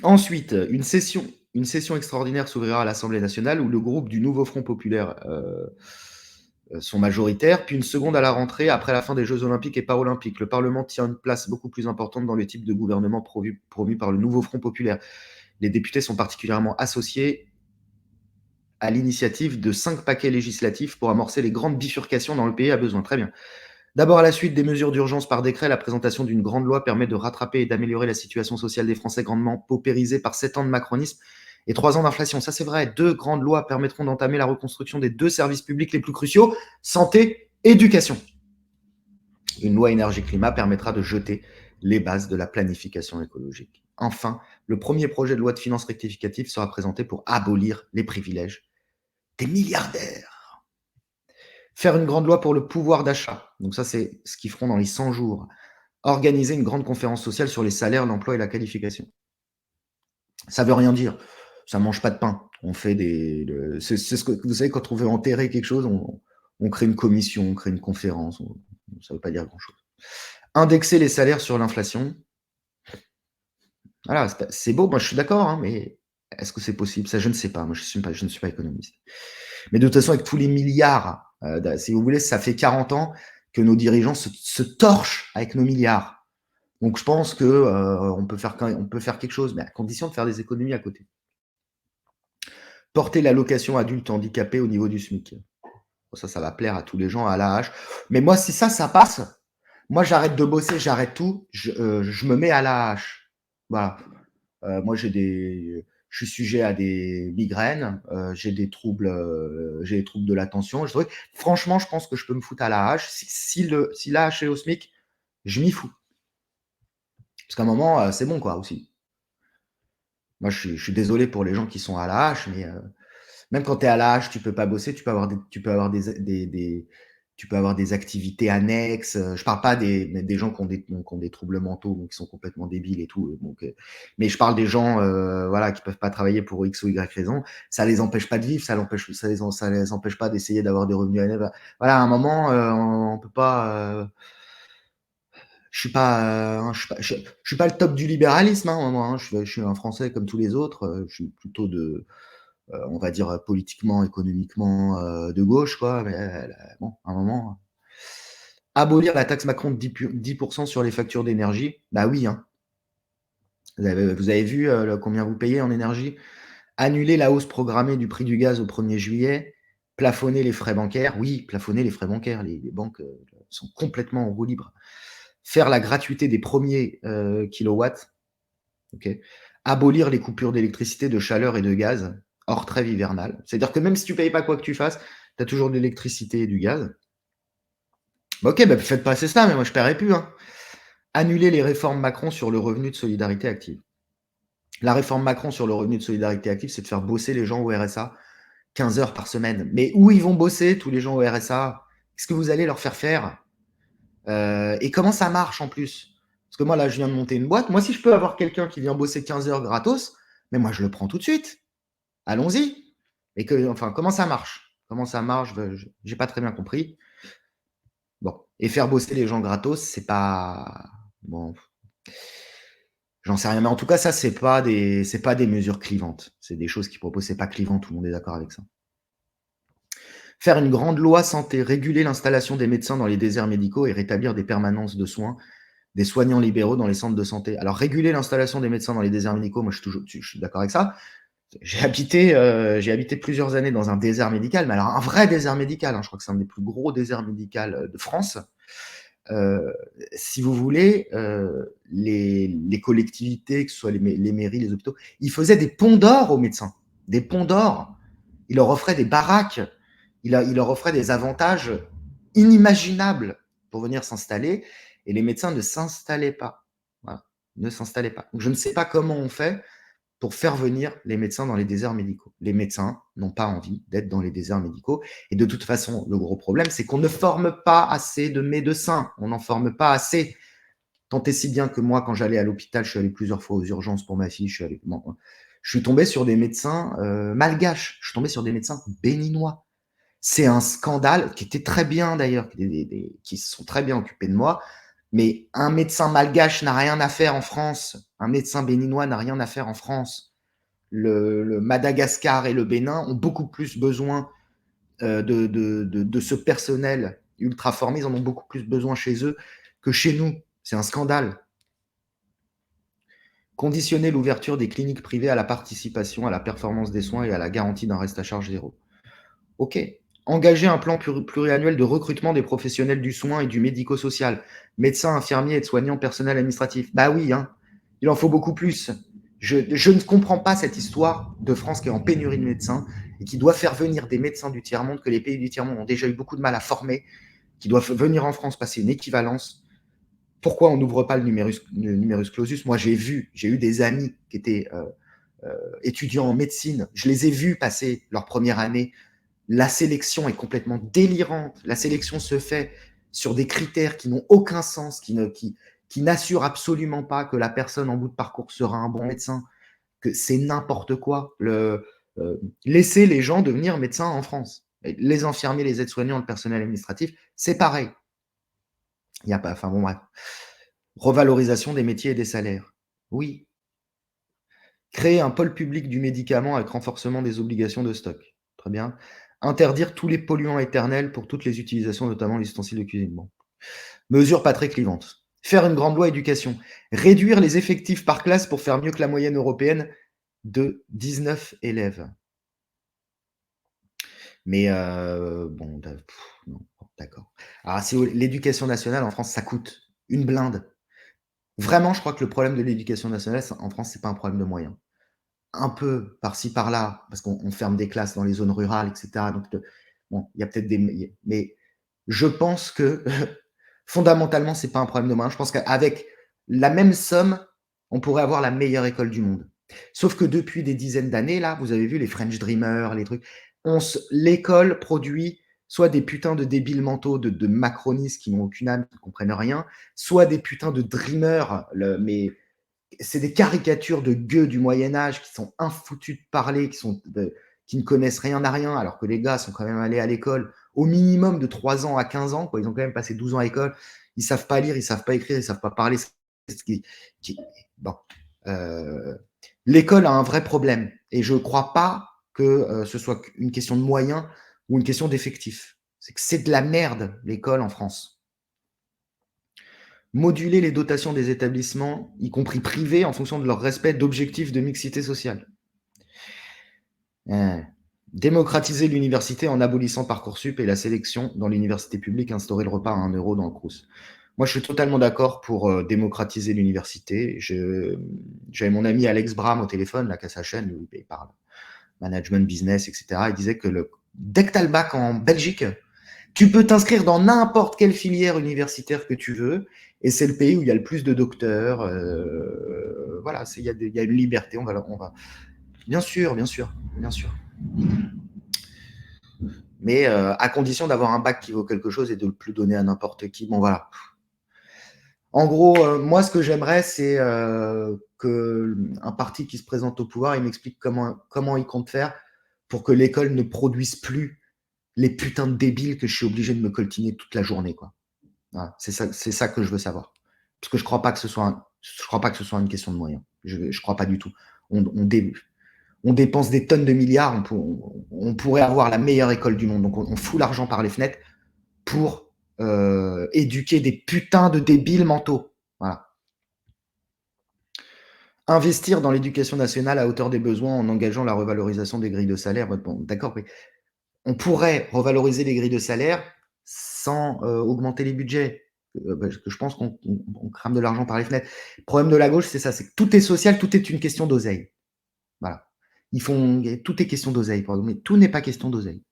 Ensuite, une session extraordinaire s'ouvrira à l'Assemblée nationale où le groupe du Nouveau Front populaire sont majoritaires, puis une seconde à la rentrée après la fin des Jeux olympiques et paralympiques. Le Parlement tient une place beaucoup plus importante dans le type de gouvernement promu par le Nouveau Front populaire. Les députés sont particulièrement associés à l'initiative de 5 paquets législatifs pour amorcer les grandes bifurcations dont le pays a besoin. Très bien. D'abord, à la suite des mesures d'urgence par décret, la présentation d'une grande loi permet de rattraper et d'améliorer la situation sociale des Français grandement paupérisés par 7 ans de macronisme et 3 ans d'inflation. Ça, c'est vrai. 2 grandes lois permettront d'entamer la reconstruction des 2 services publics les plus cruciaux, santé, éducation. Une loi énergie-climat permettra de jeter les bases de la planification écologique. Enfin, le premier projet de loi de finances rectificative sera présenté pour abolir les privilèges des milliardaires. Faire une grande loi pour le pouvoir d'achat. Donc ça, c'est ce qu'ils feront dans les 100 jours. Organiser une grande conférence sociale sur les salaires, l'emploi et la qualification. Ça veut rien dire. Ça mange pas de pain. On fait c'est ce que vous savez, quand on veut enterrer quelque chose, on crée une commission, on crée une conférence. Ça veut pas dire grand-chose. Indexer les salaires sur l'inflation. Voilà, c'est beau, moi je suis d'accord, hein, mais est-ce que c'est possible? Ça, je ne sais pas. Moi, je ne suis pas économiste. Mais de toute façon, avec tous les milliards, si vous voulez, ça fait 40 ans que nos dirigeants se torchent avec nos milliards. Donc je pense que on peut faire quelque chose, mais à condition de faire des économies à côté. Porter l'allocation adulte handicapé au niveau du SMIC. Ça va plaire à tous les gens à l'AH. Mais moi, si ça passe, moi j'arrête de bosser, j'arrête tout, je me mets à l'AH. Voilà. Moi, je suis sujet à des migraines, j'ai des troubles de l'attention. Franchement, je pense que je peux me foutre à l'AH. Si l'AH est au SMIC, je m'y fous. Parce qu'à un moment, c'est bon, quoi, aussi. Moi, je suis désolé pour les gens qui sont à l'AH, mais même quand tu es à l'AH, tu peux pas bosser, tu peux avoir Tu peux avoir des activités annexes. Je parle pas des gens qui ont des troubles mentaux, donc qui sont complètement débiles et tout. Mais je parle des gens, voilà, qui peuvent pas travailler pour X ou Y raison. Ça les empêche pas de vivre, ça les empêche pas d'essayer d'avoir des revenus annexes. Voilà, à un moment, on peut pas. Je suis pas le top du libéralisme, hein, moi. Hein. Je suis un Français comme tous les autres. Je suis plutôt on va dire politiquement, économiquement de gauche, quoi. Mais bon, à un moment. Abolir la taxe Macron de 10% sur les factures d'énergie, bah oui, hein. Vous avez vu combien vous payez en énergie? Annuler la hausse programmée du prix du gaz au 1er juillet, plafonner les frais bancaires, oui, plafonner les frais bancaires, les banques sont complètement en roue libre. Faire la gratuité des premiers kilowatts, ok. Abolir les coupures d'électricité, de chaleur et de gaz hors trêve hivernale. C'est-à-dire que même si tu ne payes pas quoi que tu fasses, tu as toujours de l'électricité et du gaz. Ok, bah faites passer ça, mais moi je ne paierai plus. Hein. Annuler les réformes Macron sur le revenu de solidarité active. La réforme Macron sur le revenu de solidarité active, c'est de faire bosser les gens au RSA 15 heures par semaine. Mais où ils vont bosser, tous les gens au RSA? Qu'est-ce que vous allez leur faire faire? Et comment ça marche en plus? Parce que moi, là, je viens de monter une boîte. Moi, si je peux avoir quelqu'un qui vient bosser 15 heures gratos, mais moi, je le prends tout de suite. Allons-y. Enfin, comment ça marche? Comment ça marche? J'ai pas très bien compris. Bon. Et faire bosser les gens gratos, c'est pas. Bon. J'en sais rien. Mais en tout cas, ça, c'est pas des mesures clivantes. C'est des choses qu'ils proposent. C'est pas clivant. Tout le monde est d'accord avec ça. Faire une grande loi santé, réguler l'installation des médecins dans les déserts médicaux et rétablir des permanences de soins des soignants libéraux dans les centres de santé. Alors, réguler l'installation des médecins dans les déserts médicaux, moi, je suis d'accord avec ça. J'ai habité plusieurs années dans un désert médical, mais alors un vrai désert médical. Hein, je crois que c'est un des plus gros déserts médicaux de France. Si vous voulez, les collectivités, que ce soit les mairies, les hôpitaux, ils faisaient des ponts d'or aux médecins. Des ponts d'or. Ils leur offraient des baraques. Ils leur offraient des avantages inimaginables pour venir s'installer. Et les médecins ne s'installaient pas. Voilà, ne s'installaient pas. Donc, je ne sais pas comment on fait pour faire venir les médecins dans les déserts médicaux. Les médecins n'ont pas envie d'être dans les déserts médicaux. Et de toute façon, le gros problème, c'est qu'on ne forme pas assez de médecins. On n'en forme pas assez. Tant et si bien que moi, quand j'allais à l'hôpital, je suis allé plusieurs fois aux urgences pour ma fille, je suis tombé sur des médecins malgaches. Je suis tombé sur des médecins béninois. C'est un scandale qui était très bien d'ailleurs, qui se sont très bien occupés de moi. Mais un médecin malgache n'a rien à faire en France. Un médecin béninois n'a rien à faire en France. Le Madagascar et le Bénin ont beaucoup plus besoin de ce personnel ultra formé. Ils en ont beaucoup plus besoin chez eux que chez nous. C'est un scandale. Conditionner l'ouverture des cliniques privées à la participation, à la performance des soins et à la garantie d'un reste à charge zéro. Ok. Engager un plan pluriannuel de recrutement des professionnels du soin et du médico-social, médecins, infirmiers, aides-soignants, personnel administratif. Bah oui, hein, il en faut beaucoup plus. Je ne comprends pas cette histoire de France qui est en pénurie de médecins et qui doit faire venir des médecins du tiers-monde que les pays du tiers-monde ont déjà eu beaucoup de mal à former, qui doivent venir en France passer une équivalence. Pourquoi on n'ouvre pas le numerus clausus? Moi, j'ai eu des amis qui étaient étudiants en médecine. Je les ai vus passer leur première année. La sélection est complètement délirante. La sélection se fait sur des critères qui n'ont aucun sens, qui n'assurent absolument pas que la personne en bout de parcours sera un bon médecin, que c'est n'importe quoi. Laisser les gens devenir médecins en France. Les infirmiers, les aides-soignants, le personnel administratif, c'est pareil. Il n'y a pas, enfin bon, bref. Revalorisation des métiers et des salaires. Oui. Créer un pôle public du médicament avec renforcement des obligations de stock. Très bien. Interdire tous les polluants éternels pour toutes les utilisations, notamment les ustensiles de cuisine. Bon. Mesure pas très clivante. Faire une grande loi éducation. Réduire les effectifs par classe pour faire mieux que la moyenne européenne de 19 élèves. Mais bon, non, d'accord. Alors, l'éducation nationale en France, ça coûte une blinde. Vraiment, je crois que le problème de l'éducation nationale en France, c'est pas un problème de moyens. Un peu par-ci par-là, parce qu'on ferme des classes dans les zones rurales, etc. Donc, bon, il y a peut-être des. Mais je pense que fondamentalement, c'est pas un problème de moyens. Je pense qu'avec la même somme, on pourrait avoir la meilleure école du monde. Sauf que depuis des dizaines d'années, là, vous avez vu les French Dreamers, les trucs. L'école produit soit des putains de débiles mentaux, de macronistes qui n'ont aucune âme, qui ne comprennent rien, soit des putains de dreamers, mais c'est des caricatures de gueux du Moyen-Âge qui sont infoutus de parler, qui ne connaissent rien à rien, alors que les gars sont quand même allés à l'école au minimum de 3 ans à 15 ans, quoi. Ils ont quand même passé 12 ans à l'école, ils ne savent pas lire, ils ne savent pas écrire, ils ne savent pas parler. Bon. L'école a un vrai problème, et je ne crois pas que ce soit une question de moyens ou une question d'effectifs. C'est de la merde, l'école en France. Moduler les dotations des établissements, y compris privés, en fonction de leur respect d'objectifs de mixité sociale. Démocratiser l'université en abolissant Parcoursup et la sélection dans l'université publique, instaurer le repas à 1 euro dans le Crous. Moi, je suis totalement d'accord pour démocratiser l'université. J'avais mon ami Alex Bram au téléphone, là, qui a sa chaîne, où il parle management, business, etc. Il disait que dès que tu as le bac en Belgique, tu peux t'inscrire dans n'importe quelle filière universitaire que tu veux, et c'est le pays où il y a le plus de docteurs. Voilà, il y a une liberté. On va. Bien sûr, bien sûr, bien sûr. Mais à condition d'avoir un bac qui vaut quelque chose et de ne le plus donner à n'importe qui. Bon, voilà. En gros, moi, ce que j'aimerais, c'est qu'un parti qui se présente au pouvoir, il m'explique comment il compte faire pour que l'école ne produise plus les putains de débiles que je suis obligé de me coltiner toute la journée, quoi. Voilà, c'est ça que je veux savoir. Parce que je crois pas que ce soit une question de moyens. Je crois pas du tout. On dépense des tonnes de milliards, on pourrait avoir la meilleure école du monde. Donc on fout l'argent par les fenêtres pour éduquer des putains de débiles mentaux. Voilà. Investir dans l'éducation nationale à hauteur des besoins en engageant la revalorisation des grilles de salaire. Bon, d'accord, mais on pourrait revaloriser les grilles de salaire sans augmenter les budgets. Parce que je pense qu'on crame de l'argent par les fenêtres. Le problème de la gauche, c'est ça, c'est que tout est social, tout est une question d'oseille. Voilà. Tout est question d'oseille, pardon, mais tout n'est pas question d'oseille.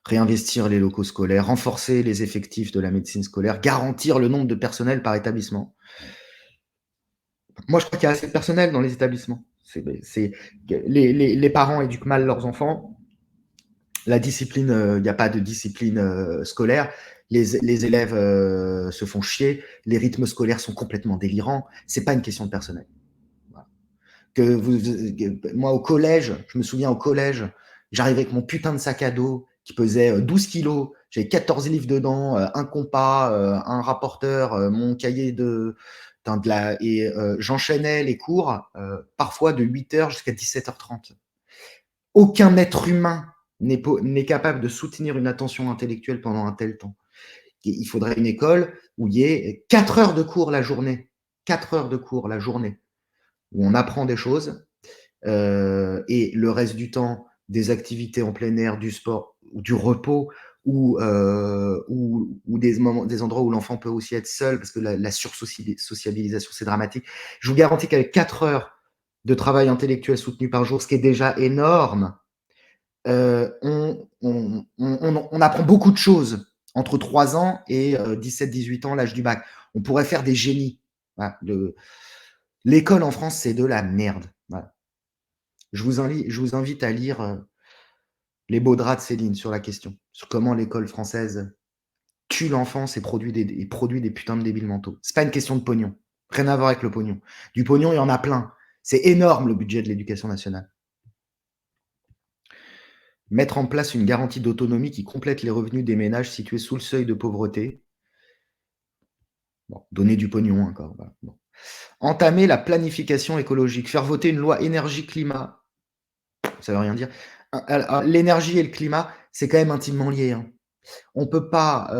Réinvestir les locaux scolaires, renforcer les effectifs de la médecine scolaire, garantir le nombre de personnel par établissement. Moi, je crois qu'il y a assez de personnel dans les établissements. Les parents éduquent mal leurs enfants. La discipline, il n'y a pas de discipline scolaire. Les élèves se font chier. Les rythmes scolaires sont complètement délirants. C'est pas une question de personnel. Voilà. Moi, au collège, je me souviens au collège, j'arrivais avec mon putain de sac à dos qui pesait 12 kilos. J'avais 14 livres dedans, un compas, un rapporteur, mon cahier et j'enchaînais les cours parfois de 8h jusqu'à 17h30. Aucun être humain n'est capable de soutenir une attention intellectuelle pendant un tel temps. Il faudrait une école où il y ait 4 heures de cours la journée. 4 heures de cours la journée, où on apprend des choses, et le reste du temps, des activités en plein air, du sport, ou du repos, ou des endroits où l'enfant peut aussi être seul, parce que la sursociabilisation, c'est dramatique. Je vous garantis qu'avec 4 heures de travail intellectuel soutenu par jour, ce qui est déjà énorme, on apprend beaucoup de choses entre 3 ans et 17-18 ans, l'âge du bac. On pourrait faire des génies. Voilà. L'école en France, c'est de la merde. Voilà. Je vous invite à lire Les beaux draps de Céline sur la question, sur comment l'école française tue l'enfance et produit des putains de débiles mentaux. C'est pas une question de pognon. Rien à voir avec le pognon. Du pognon, il y en a plein. C'est énorme le budget de l'éducation nationale. Mettre en place une garantie d'autonomie qui complète les revenus des ménages situés sous le seuil de pauvreté. Bon, donner du pognon encore. Voilà. Bon. Entamer la planification écologique. Faire voter une loi énergie-climat. Ça veut rien dire. L'énergie et le climat, c'est quand même intimement lié. Hein. On ne peut pas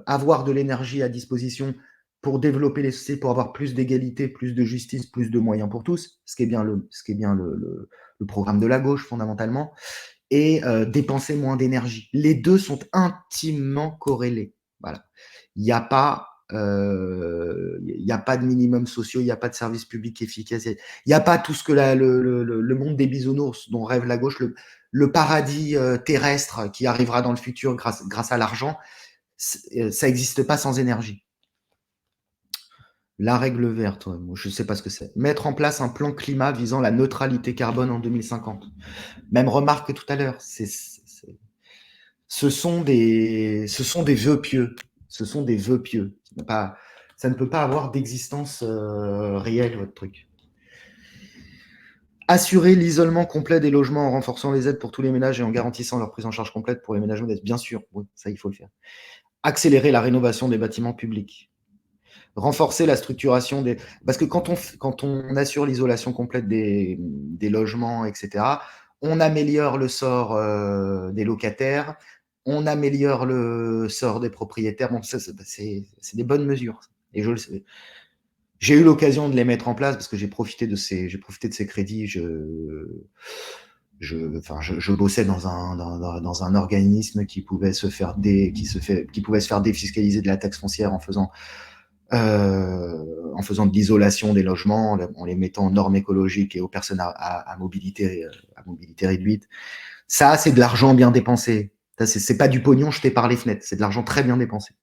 avoir de l'énergie à disposition pour développer les sociétés, pour avoir plus d'égalité, plus de justice, plus de moyens pour tous, ce qui est bien le programme de la gauche fondamentalement, et dépenser moins d'énergie. Les deux sont intimement corrélés. Voilà. Il n'y a pas de minimum sociaux, il n'y a pas de service public efficace, il n'y a pas tout ce que le monde des bisounours dont rêve la gauche, le paradis terrestre qui arrivera dans le futur grâce à l'argent, ça n'existe pas sans énergie. La règle verte, ouais, je ne sais pas ce que c'est. Mettre en place un plan climat visant la neutralité carbone en 2050. Même remarque que tout à l'heure, ce sont des vœux pieux. Ce sont des vœux pieux. Ça ne peut pas avoir d'existence réelle, votre truc. Assurer l'isolement complet des logements en renforçant les aides pour tous les ménages et en garantissant leur prise en charge complète pour les ménages modestes. Bien sûr, oui, ça, il faut le faire. Accélérer la rénovation des bâtiments publics. Renforcer la structuration des... Parce que quand on assure l'isolation complète des logements, etc., on améliore le sort des locataires, on améliore le sort des propriétaires. Bon, ça, c'est des bonnes mesures. Et je le sais. J'ai eu l'occasion de les mettre en place parce que j'ai profité de ces crédits. Je bossais dans un organisme qui pouvait se faire défiscaliser de la taxe foncière en faisant de l'isolation des logements, en les mettant en normes écologiques et aux personnes à mobilité réduite. Ça, c'est de l'argent bien dépensé. Ça, c'est pas du pognon jeté par les fenêtres, c'est de l'argent très bien dépensé.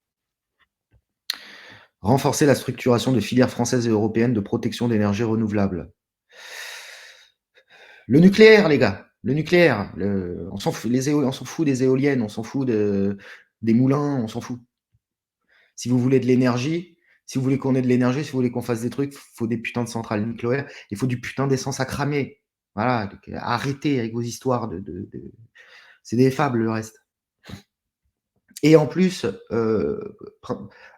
Renforcer la structuration de filières françaises et européennes de protection d'énergie renouvelable. Le nucléaire, les gars, le nucléaire. On s'en fout, on s'en fout des éoliennes, on s'en fout des moulins, on s'en fout. Si vous voulez de l'énergie, si vous voulez qu'on ait de l'énergie, si vous voulez qu'on fasse des trucs, il faut des putains de centrales nucléaires, il faut du putain d'essence à cramer. Voilà, donc, arrêtez avec vos histoires c'est des fables le reste. Et en plus,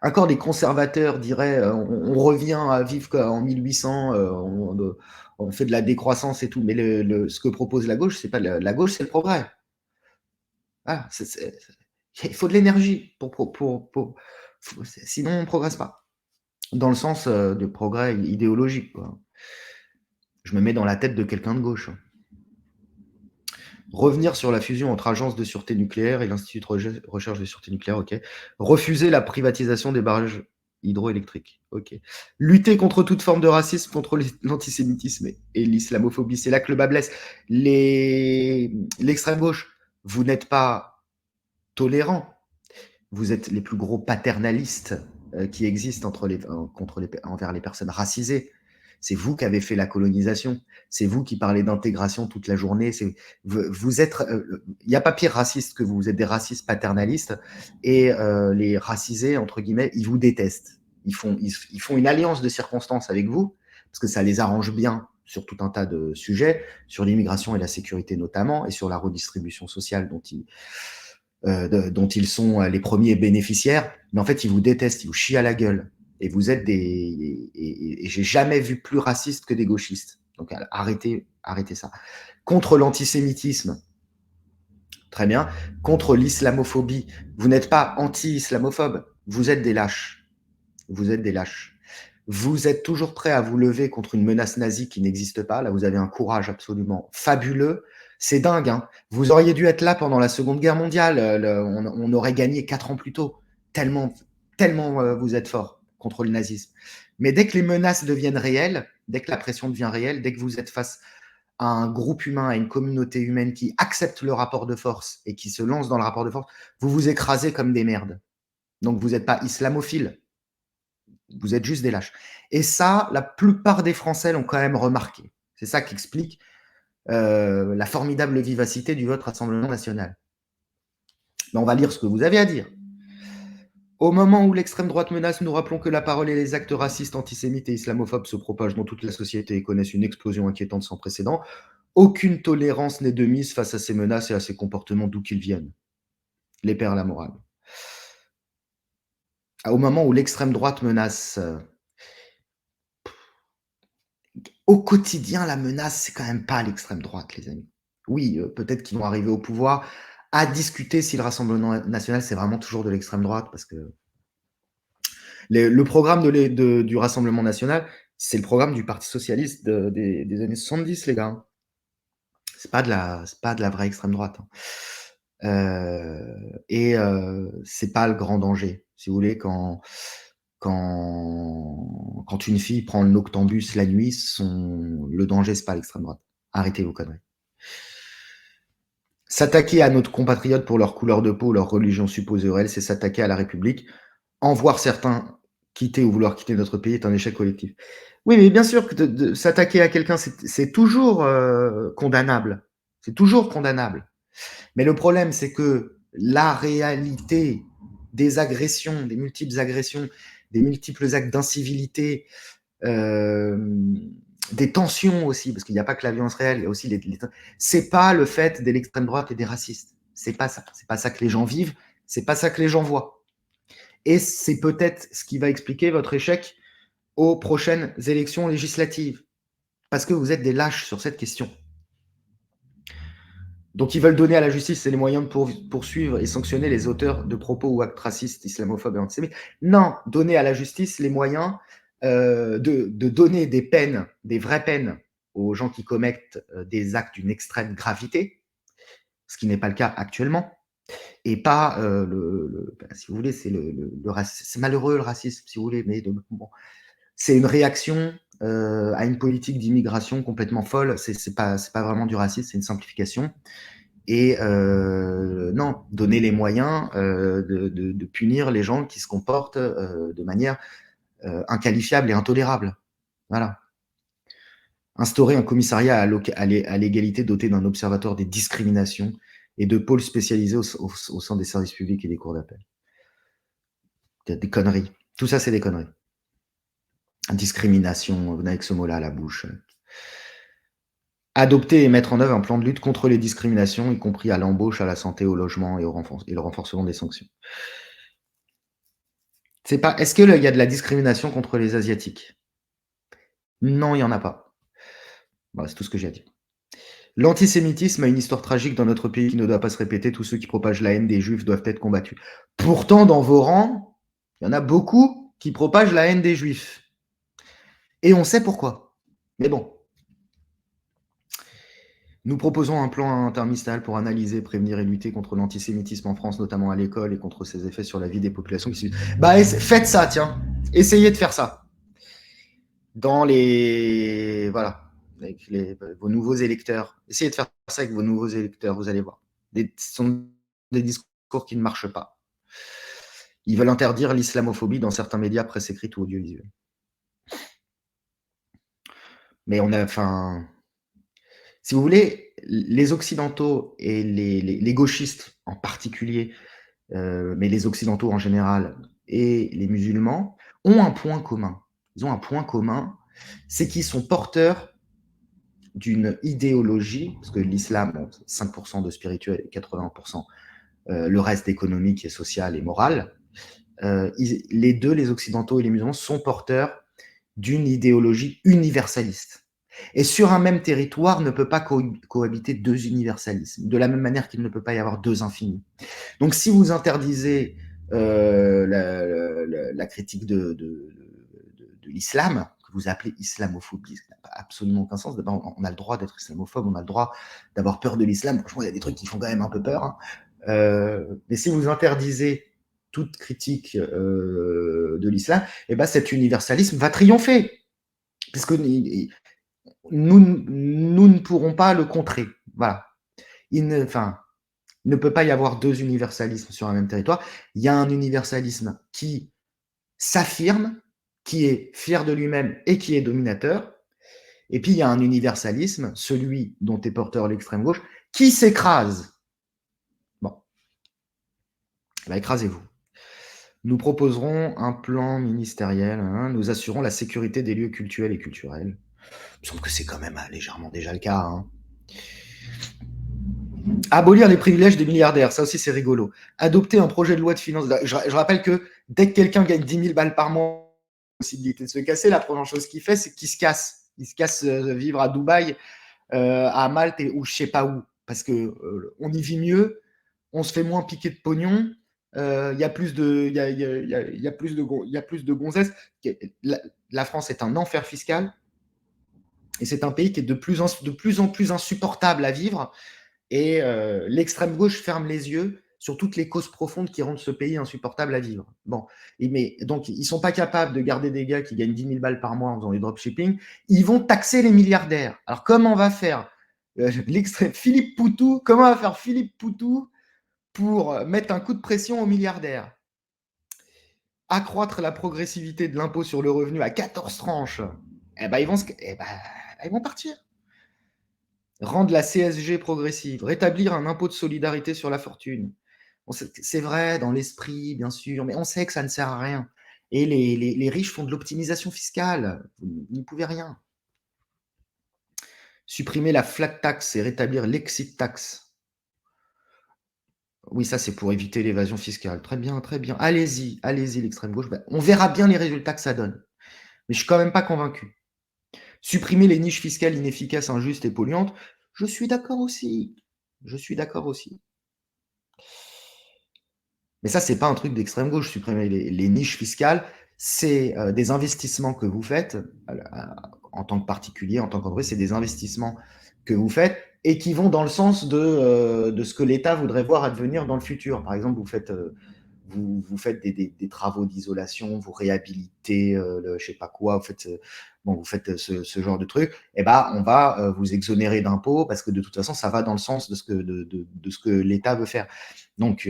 encore des conservateurs diraient on revient à vivre en 1800, on fait de la décroissance et tout, mais ce que propose la gauche, c'est pas la gauche, c'est le progrès. Voilà, il faut de l'énergie sinon on ne progresse pas. Dans le sens de progrès idéologique, quoi. Je me mets dans la tête de quelqu'un de gauche. Revenir sur la fusion entre Agence de sûreté nucléaire et l'Institut de recherche de sûreté nucléaire, ok. Refuser la privatisation des barrages hydroélectriques, ok. Lutter contre toute forme de racisme, contre l'antisémitisme et l'islamophobie. C'est là que le bas blesse. L'extrême gauche, vous n'êtes pas tolérants. Vous êtes les plus gros paternalistes qui existent envers les personnes racisées. C'est vous qui avez fait la colonisation. C'est vous qui parlez d'intégration toute la journée. Vous êtes, il n'y a pas pire raciste que vous. Vous êtes des racistes paternalistes et les racisés entre guillemets, ils vous détestent. Ils font une alliance de circonstances avec vous parce que ça les arrange bien sur tout un tas de sujets, sur l'immigration et la sécurité notamment, et sur la redistribution sociale dont ils sont les premiers bénéficiaires, mais en fait, ils vous détestent, ils vous chient à la gueule. Et vous êtes et j'ai jamais vu plus raciste que des gauchistes. Donc arrêtez ça. Contre l'antisémitisme, très bien. Contre l'islamophobie, vous n'êtes pas anti-islamophobe, vous êtes des lâches. Vous êtes des lâches. Vous êtes toujours prêt à vous lever contre une menace nazie qui n'existe pas. Là, vous avez un courage absolument fabuleux. C'est dingue, hein. Vous auriez dû être là pendant la Seconde Guerre mondiale. On aurait gagné 4 ans plus tôt. Tellement vous êtes fort contre le nazisme. Mais dès que les menaces deviennent réelles, dès que la pression devient réelle, dès que vous êtes face à un groupe humain, à une communauté humaine qui accepte le rapport de force et qui se lance dans le rapport de force, vous vous écrasez comme des merdes. Donc vous n'êtes pas islamophile. Vous êtes juste des lâches. Et ça, la plupart des Français l'ont quand même remarqué. C'est ça qui explique la formidable vivacité du vote Rassemblement national. Mais on va lire ce que vous avez à dire. Au moment où l'extrême droite menace, nous rappelons que la parole et les actes racistes, antisémites et islamophobes se propagent dans toute la société et connaissent une explosion inquiétante sans précédent. Aucune tolérance n'est de mise face à ces menaces et à ces comportements d'où qu'ils viennent. Les pères la morale. Au moment où l'extrême droite menace, au quotidien, la menace, c'est quand même pas l'extrême droite, les amis. Oui, peut-être qu'ils vont arriver au pouvoir à discuter si le Rassemblement national, c'est vraiment toujours de l'extrême droite, parce que le programme du Rassemblement national, c'est le programme du Parti socialiste des années 70, les gars. C'est pas de la vraie extrême droite. Et c'est pas le grand danger. Si vous voulez, quand une fille prend le noctambus la nuit, le danger, c'est pas l'extrême droite. Arrêtez vos conneries. S'attaquer à nos compatriotes pour leur couleur de peau, leur religion supposée ou réelle, c'est s'attaquer à la République. En voir certains quitter ou vouloir quitter notre pays est un échec collectif. Oui, mais bien sûr que de s'attaquer à quelqu'un, c'est toujours condamnable. C'est toujours condamnable. Mais le problème, c'est que la réalité des agressions, des multiples actes d'incivilité, des tensions aussi, parce qu'il n'y a pas que la violence réelle, il y a aussi c'est pas le fait de l'extrême droite et des racistes. C'est pas ça. C'est pas ça que les gens vivent. C'est pas ça que les gens voient. Et c'est peut-être ce qui va expliquer votre échec aux prochaines élections législatives. Parce que vous êtes des lâches sur cette question. Donc ils veulent donner à la justice les moyens de poursuivre et sanctionner les auteurs de propos ou actes racistes, islamophobes et antisémites. Non, donner à la justice les moyens de donner des peines, des vraies peines aux gens qui commettent des actes d'une extrême gravité, ce qui n'est pas le cas actuellement. Et pas, si vous voulez, c'est c'est malheureux le racisme, si vous voulez, mais bon, c'est une réaction à une politique d'immigration complètement folle. C'est pas vraiment du racisme, c'est une simplification. Et non, donner les moyens de punir les gens qui se comportent de manière inqualifiable et intolérable. Voilà. Instaurer un commissariat à l'égalité doté d'un observatoire des discriminations et de pôles spécialisés au sein des services publics et des cours d'appel. Des conneries. Tout ça, c'est des conneries. Discrimination, venez avec ce mot-là à la bouche. Adopter et mettre en œuvre un plan de lutte contre les discriminations, y compris à l'embauche, à la santé, au logement et le renforcement des sanctions. C'est pas. Est-ce qu'il y a de la discrimination contre les Asiatiques? Non, il n'y en a pas. Voilà, c'est tout ce que j'ai à dire. L'antisémitisme a une histoire tragique dans notre pays qui ne doit pas se répéter. Tous ceux qui propagent la haine des Juifs doivent être combattus. Pourtant, dans vos rangs, il y en a beaucoup qui propagent la haine des Juifs. Et on sait pourquoi. Mais bon. Nous proposons un plan interministériel pour analyser, prévenir et lutter contre l'antisémitisme en France, notamment à l'école, et contre ses effets sur la vie des populations. Bah, faites ça, tiens. Essayez de faire ça. Dans les. Voilà. Avec vos nouveaux électeurs. Essayez de faire ça avec vos nouveaux électeurs, vous allez voir. Ce sont des discours qui ne marchent pas. Ils veulent interdire l'islamophobie dans certains médias, presse écrite ou audiovisuelle. Mais on a. Enfin. Si vous voulez, les Occidentaux et les gauchistes en particulier, mais les Occidentaux en général et les musulmans ont un point commun. Ils ont un point commun, c'est qu'ils sont porteurs d'une idéologie, parce que l'islam, bon, 5% de spirituel et 80% le reste économique et social et moral. Les deux, les Occidentaux et les musulmans, sont porteurs d'une idéologie universaliste. Et sur un même territoire ne peut pas cohabiter deux universalismes, de la même manière qu'il ne peut pas y avoir deux infinis. Donc si vous interdisez la critique de l'islam, que vous appelez islamophobie, ça n'a absolument aucun sens. D'abord, on a le droit d'être islamophobe, on a le droit d'avoir peur de l'islam. Franchement, il y a des trucs qui font quand même un peu peur. Hein. Mais si vous interdisez toute critique de l'islam, eh ben, cet universalisme va triompher. Parce que nous ne pourrons pas le contrer. Voilà. Il ne peut pas y avoir deux universalismes sur un même territoire. Il y a un universalisme qui s'affirme, qui est fier de lui-même et qui est dominateur. Et puis, il y a un universalisme, celui dont est porteur l'extrême gauche, qui s'écrase. Bon. Bah, écrasez-vous. Nous proposerons un plan ministériel. Hein, nous assurons la sécurité des lieux cultuels et culturels. Il me semble que c'est quand même légèrement déjà le cas. Hein. Abolir les privilèges des milliardaires, ça aussi c'est rigolo. Adopter un projet de loi de finances. Je rappelle que dès que quelqu'un gagne 10 000 balles par mois, possibilité de se casser, la première chose qu'il fait, c'est qu'il se casse. Il se casse vivre à Dubaï, à Malte ou je sais pas où. Parce que on y vit mieux, on se fait moins piquer de pognon, il y a plus de, il y a plus de gonzesses. La France est un enfer fiscal et c'est un pays qui est de plus en plus insupportable à vivre. Et l'extrême gauche ferme les yeux sur toutes les causes profondes qui rendent ce pays insupportable à vivre. Bon, mais donc ils sont pas capables de garder des gars qui gagnent 10 000 balles par mois en faisant du dropshipping. Ils vont taxer les milliardaires. Alors comment va faire Philippe Poutou Comment va faire Philippe Poutou pour mettre un coup de pression aux milliardaires? Accroître la progressivité de l'impôt sur le revenu à 14 tranches. Eh ben ils vont partir. Rendre la CSG progressive, rétablir un impôt de solidarité sur la fortune, C'est vrai dans l'esprit, bien sûr, mais on sait que ça ne sert à rien. Et les riches font de l'optimisation fiscale. Vous n'y pouvez rien. Supprimer la flat tax et rétablir l'exit tax. Oui, ça, c'est pour éviter l'évasion fiscale. Très bien, très bien. Allez-y, allez-y, l'extrême gauche. Ben, on verra bien les résultats que ça donne. Mais je suis quand même pas convaincu. Supprimer les niches fiscales inefficaces, injustes et polluantes, je suis d'accord aussi. Je suis d'accord aussi. Mais ça, c'est pas un truc d'extrême gauche, supprimer les niches fiscales. C'est des investissements que vous faites en tant que particulier, en tant qu'entreprise, c'est des investissements que vous faites et qui vont dans le sens de ce que l'État voudrait voir advenir dans le futur. Par exemple, vous faites des travaux d'isolation, vous réhabilitez je sais pas quoi, vous faites ce genre de truc, et ben on va vous exonérer d'impôts parce que de toute façon ça va dans le sens de ce que l'État veut faire. Donc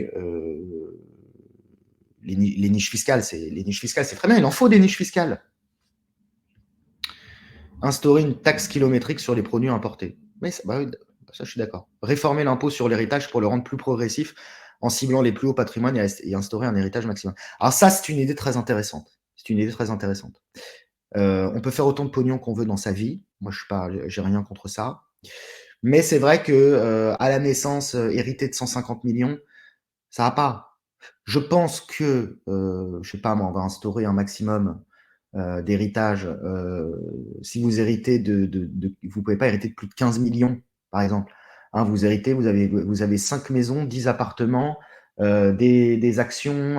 les niches fiscales, c'est très bien, il en faut des niches fiscales. Instaurer une taxe kilométrique sur les produits importés. Mais ça, bah oui, ça je suis d'accord. Réformer l'impôt sur l'héritage pour le rendre plus progressif en ciblant les plus hauts patrimoines et instaurer un héritage maximum. Alors ça, c'est une idée très intéressante. C'est une idée très intéressante. On peut faire autant de pognon qu'on veut dans sa vie. Moi, j'ai rien contre ça. Mais c'est vrai que à la naissance, hériter de 150 millions, ça va pas. Je pense que, je sais pas moi, on va instaurer un maximum d'héritage. Si vous héritez vous pouvez pas hériter de plus de 15 millions, par exemple. Hein, vous avez 5 maisons, 10 appartements, des actions,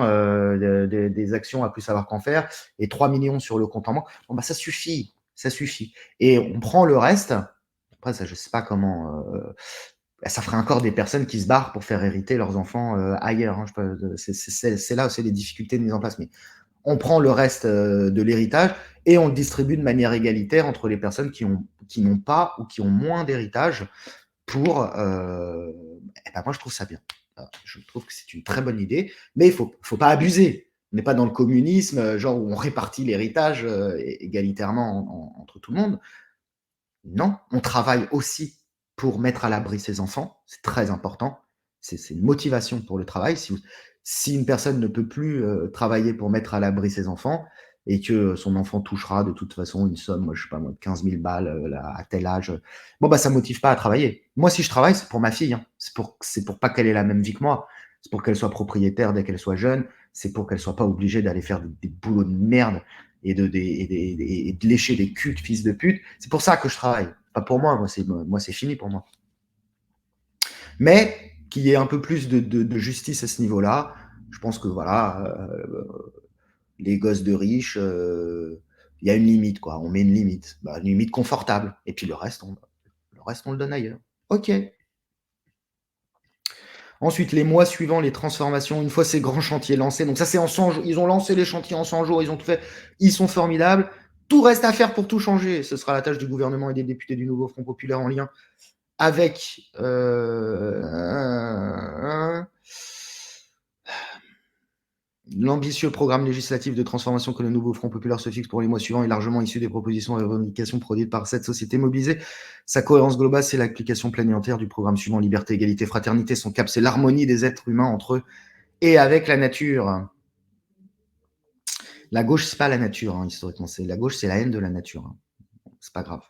des actions à plus savoir qu'en faire, et 3 millions sur le compte en banque. Bon, bah, ça suffit, ça suffit. Et on prend le reste. Après, ça, je sais pas comment. Ça ferait encore des personnes qui se barrent pour faire hériter leurs enfants ailleurs. Hein. C'est là où c'est les difficultés de mise en place. Mais on prend le reste de l'héritage et on le distribue de manière égalitaire entre les personnes qui n'ont pas ou qui ont moins d'héritage pour... eh ben moi, je trouve ça bien. Je trouve que c'est une très bonne idée, mais il faut pas abuser. On n'est pas dans le communisme, genre où on répartit l'héritage égalitairement entre tout le monde. Non, on travaille aussi pour mettre à l'abri ses enfants. C'est très important. C'est une motivation pour le travail. Si une personne ne peut plus travailler pour mettre à l'abri ses enfants et que son enfant touchera de toute façon une somme, moi, je sais pas moi, de 15 000 balles à tel âge, bon, bah, ça motive pas à travailler. Moi, si je travaille, c'est pour ma fille. Hein. C'est pour pas qu'elle ait la même vie que moi. C'est pour qu'elle soit propriétaire dès qu'elle soit jeune. C'est pour qu'elle soit pas obligée d'aller faire des boulots de merde et de lécher des culs de fils de pute. C'est pour ça que je travaille. Pas pour moi, moi c'est fini pour moi. Mais qu'il y ait un peu plus de justice à ce niveau-là, je pense que voilà, les gosses de riches, il y a une limite, quoi. On met une limite, une limite confortable. Et puis le reste, on le donne ailleurs. Ok. Ensuite, les mois suivants, les transformations, une fois ces grands chantiers lancés. Donc ça, c'est en 100 jours. Ils ont lancé les chantiers en 100 jours, ils ont tout fait. Ils sont formidables. Tout reste à faire pour tout changer. Ce sera la tâche du gouvernement et des députés du nouveau Front populaire en lien avec l'ambitieux programme législatif de transformation que le nouveau Front populaire se fixe pour les mois suivants est largement issu des propositions et revendications produites par cette société mobilisée. Sa cohérence globale, c'est l'application pleine et entière du programme suivant: liberté, égalité, fraternité. Son cap, c'est l'harmonie des êtres humains entre eux et avec la nature. La gauche, c'est pas la nature, hein, historiquement. La gauche, c'est la haine de la nature. Hein. C'est pas grave.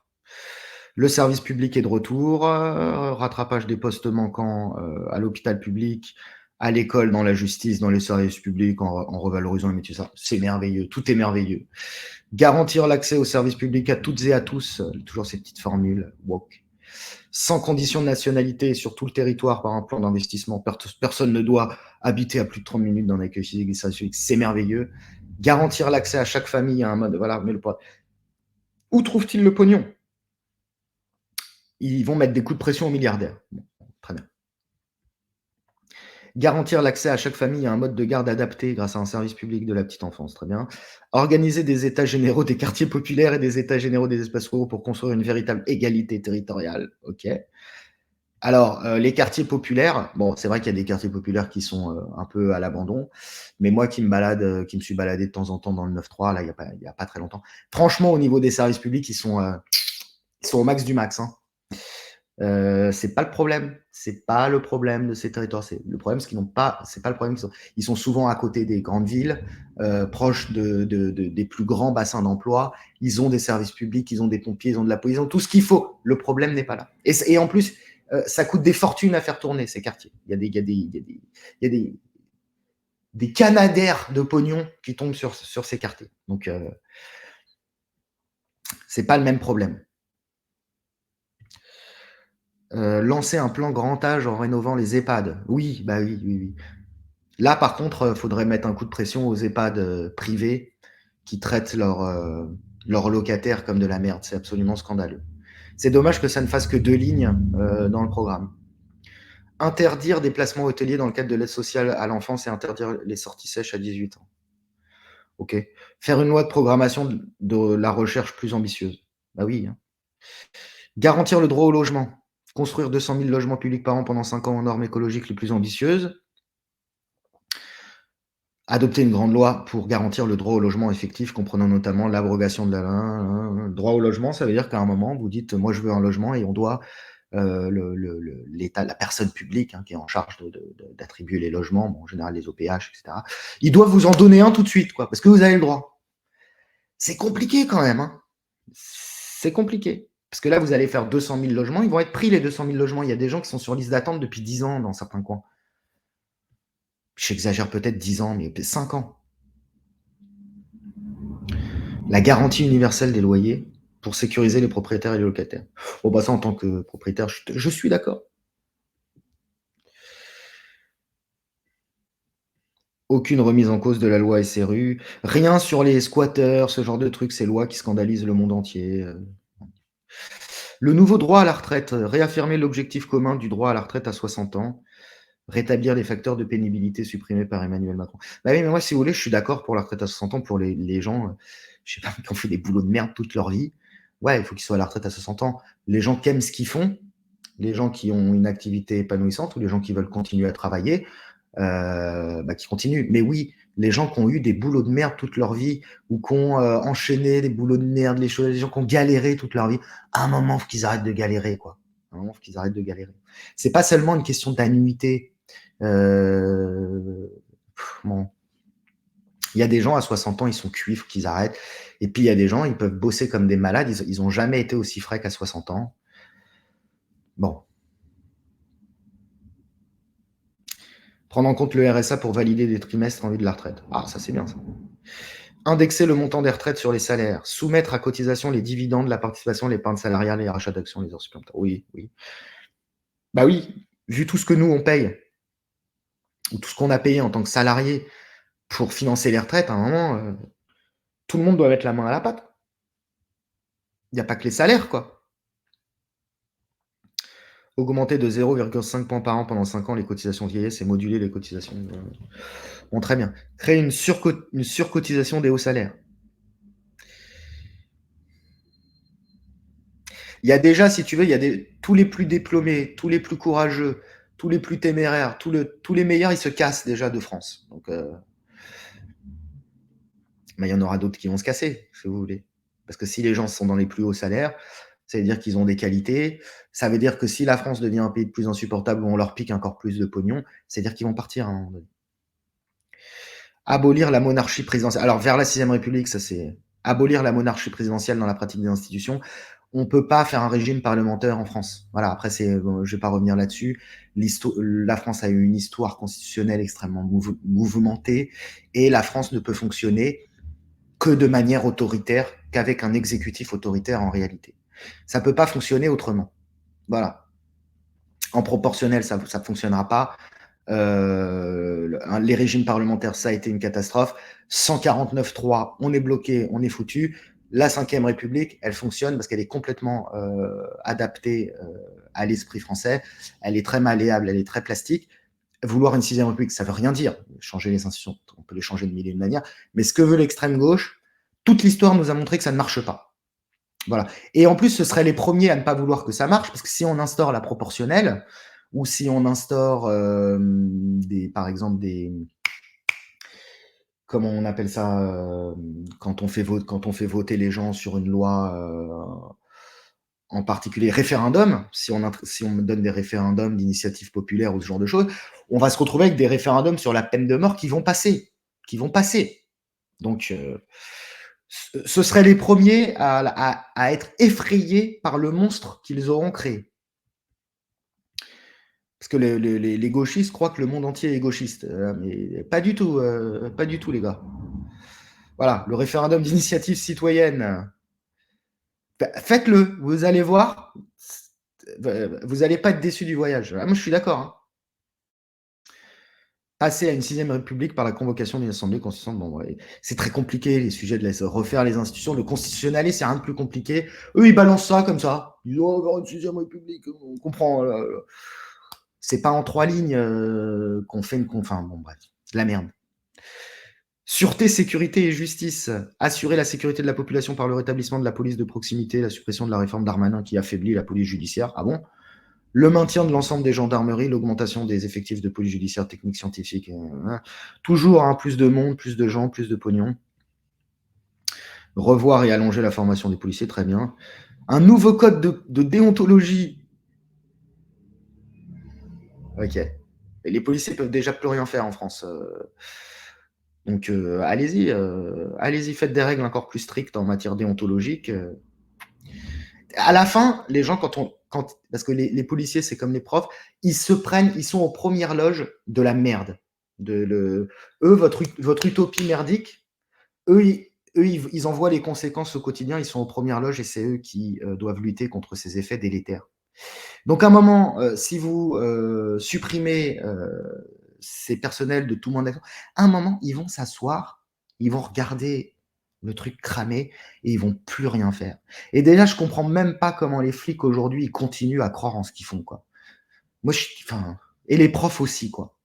Le service public est de retour. Rattrapage des postes manquants à l'hôpital public, à l'école, dans la justice, dans les services publics, en revalorisant les métiers. Ça, c'est merveilleux. Tout est merveilleux. Garantir l'accès aux services publics à toutes et à tous. Toujours ces petites formules. Woke. Sans condition de nationalité sur tout le territoire par un plan d'investissement. Personne ne doit habiter à plus de 30 minutes d'un accueil physique. C'est merveilleux. Garantir l'accès à chaque famille à un mode. Voilà, mais où trouve-t-il le pognon? Ils vont mettre des coups de pression aux milliardaires. Bon, très bien. Garantir l'accès à chaque famille à un mode de garde adapté grâce à un service public de la petite enfance. Très bien. Organiser des états généraux des quartiers populaires et des états généraux des espaces ruraux pour construire une véritable égalité territoriale. OK. Alors, les quartiers populaires, bon, c'est vrai qu'il y a des quartiers populaires qui sont un peu à l'abandon, mais moi qui me suis baladé de temps en temps dans le 9-3, là, il y a pas très longtemps. Franchement, au niveau des services publics, ils sont au max du max. Hein. C'est pas le problème. C'est pas le problème de ces territoires. C'est le problème, c'est qu'ils n'ont pas. C'est pas le problème. Ils sont souvent à côté des grandes villes, proches des plus grands bassins d'emploi. Ils ont des services publics, ils ont des pompiers, ils ont de la police, ils ont tout ce qu'il faut. Le problème n'est pas là. Et en plus, ça coûte des fortunes à faire tourner ces quartiers. Il y a des canadaires de pognon qui tombent sur ces quartiers. Donc, c'est pas le même problème. Lancer un plan grand âge en rénovant les EHPAD. Oui, bah oui, oui, oui. Là, par contre, faudrait mettre un coup de pression aux EHPAD privés qui traitent leurs locataires comme de la merde. C'est absolument scandaleux. C'est dommage que ça ne fasse que 2 lignes dans le programme. Interdire des placements hôteliers dans le cadre de l'aide sociale à l'enfance et interdire les sorties sèches à 18 ans. Ok. Faire une loi de programmation de la recherche plus ambitieuse. Bah oui. Hein. Garantir le droit au logement. Construire 200 000 logements publics par an pendant 5 ans aux normes écologiques les plus ambitieuses. Adopter une grande loi pour garantir le droit au logement effectif, comprenant notamment l'abrogation de la droit au logement. Ça veut dire qu'à un moment, vous dites, moi je veux un logement et on doit, l'État, la personne publique qui est en charge d'attribuer les logements, bon, en général les OPH, etc., ils doivent vous en donner un tout de suite, quoi, parce que vous avez le droit. C'est compliqué quand même. Hein. C'est compliqué. Parce que là, vous allez faire 200 000 logements, ils vont être pris les 200 000 logements. Il y a des gens qui sont sur liste d'attente depuis 10 ans dans certains coins. J'exagère peut-être 10 ans, mais 5 ans. La garantie universelle des loyers pour sécuriser les propriétaires et les locataires. Bon, bah ça, en tant que propriétaire, je suis d'accord. Aucune remise en cause de la loi SRU. Rien sur les squatteurs, ce genre de trucs, ces lois qui scandalisent le monde entier. Le nouveau droit à la retraite. Réaffirmer l'objectif commun du droit à la retraite à 60 ans. Rétablir les facteurs de pénibilité supprimés par Emmanuel Macron. Bah oui, mais moi, si vous voulez, je suis d'accord pour la retraite à 60 ans pour les gens, je sais pas, qui ont fait des boulots de merde toute leur vie. Ouais, il faut qu'ils soient à la retraite à 60 ans. Les gens qui aiment ce qu'ils font, les gens qui ont une activité épanouissante ou les gens qui veulent continuer à travailler, qui continuent. Mais oui, les gens qui ont eu des boulots de merde toute leur vie ou qui ont enchaîné des boulots de merde, les gens qui ont galéré toute leur vie, à un moment, il faut qu'ils arrêtent de galérer, quoi. À un moment, il faut qu'ils arrêtent de galérer. C'est pas seulement une question d'annuité. Bon. Il y a des gens à 60 ans, ils sont cuits, il faut qu'ils arrêtent. Et puis il y a des gens, ils peuvent bosser comme des malades, ils n'ont jamais été aussi frais qu'à 60 ans. Bon. Prendre en compte le RSA pour valider des trimestres en vue de la retraite. Ah, ça c'est bien ça. Indexer le montant des retraites sur les salaires. Soumettre à cotisation les dividendes, la participation, l'épargne salariale, les rachats d'actions, les heures supplémentaires. Oui, oui. Bah oui, vu tout ce que nous on paye, ou tout ce qu'on a payé en tant que salarié pour financer les retraites, à un moment, tout le monde doit mettre la main à la pâte. Il n'y a pas que les salaires, quoi. Augmenter de 0,5 points par an pendant 5 ans les cotisations vieillesse et moduler les cotisations. Bon, très bien. Créer une surcotisation des hauts salaires. Il y a déjà, si tu veux, tous les plus diplômés, tous les plus courageux, tous les plus téméraires, tous les meilleurs, ils se cassent déjà de France. Donc, mais il y en aura d'autres qui vont se casser, si vous voulez. Parce que si les gens sont dans les plus hauts salaires, ça veut dire qu'ils ont des qualités. Ça veut dire que si la France devient un pays de plus insupportable où on leur pique encore plus de pognon, ça veut dire qu'ils vont partir à un moment donné. Abolir la monarchie présidentielle. Alors, vers la 6ème République, ça c'est abolir la monarchie présidentielle dans la pratique des institutions. On ne peut pas faire un régime parlementaire en France. Voilà, après, je ne vais pas revenir là-dessus. La France a eu une histoire constitutionnelle extrêmement mouvementée et la France ne peut fonctionner que de manière autoritaire, qu'avec un exécutif autoritaire en réalité. Ça ne peut pas fonctionner autrement. Voilà. En proportionnel, ça ne fonctionnera pas. Les régimes parlementaires, ça a été une catastrophe. 149.3, on est bloqué, on est foutu. La 5ème République, elle fonctionne parce qu'elle est complètement adaptée à l'esprit français. Elle est très malléable, elle est très plastique. Vouloir une 6ème République, ça ne veut rien dire. Changer les institutions, on peut les changer de mille et une manières. Mais ce que veut l'extrême gauche, toute l'histoire nous a montré que ça ne marche pas. Voilà. Et en plus, ce seraient les premiers à ne pas vouloir que ça marche, parce que si on instaure la proportionnelle, ou si on instaure, par exemple, comment on appelle ça, quand on fait voter les gens sur une loi, en particulier référendum, si on me donne des référendums d'initiative populaire ou ce genre de choses, on va se retrouver avec des référendums sur la peine de mort qui vont passer. Donc, ce seraient les premiers à être effrayés par le monstre qu'ils auront créé. Parce que les gauchistes croient que le monde entier est gauchiste. Mais pas du tout, les gars. Voilà, le référendum d'initiative citoyenne, faites-le, vous allez voir, vous n'allez pas être déçus du voyage. Moi, je suis d'accord. Hein. Passer à une 6ème République par la convocation d'une assemblée constituante, bon, ouais, c'est très compliqué, les sujets de refaire les institutions. Le constitutionnaliste, c'est rien de plus compliqué. Eux, ils balancent ça comme ça. Ils disent, oh, on va avoir une 6ème République, on comprend. C'est pas en 3 lignes qu'on fait une... Enfin, bon, bref, de la merde. Sûreté, sécurité et justice. Assurer la sécurité de la population par le rétablissement de la police de proximité, la suppression de la réforme Darmanin qui affaiblit la police judiciaire. Ah bon? Le maintien de l'ensemble des gendarmeries, l'augmentation des effectifs de police judiciaire, technique, scientifique. Toujours hein, plus de monde, plus de gens, plus de pognon. Revoir et allonger la formation des policiers, très bien. Un nouveau code de déontologie. Ok. Et les policiers peuvent déjà plus rien faire en France. Donc allez-y, faites des règles encore plus strictes en matière déontologique. À la fin, les gens, parce que les policiers, c'est comme les profs, ils sont aux premières loges de la merde. Eux, votre utopie merdique, eux, ils en voient les conséquences au quotidien, ils sont aux premières loges et c'est eux qui doivent lutter contre ces effets délétères. Donc, à un moment, si vous supprimez ces personnels de tout monde, à un moment, ils vont s'asseoir, ils vont regarder le truc cramé et ils vont plus rien faire. Et déjà, je comprends même pas comment les flics aujourd'hui ils continuent à croire en ce qu'ils font, quoi. Moi, et les profs aussi, quoi.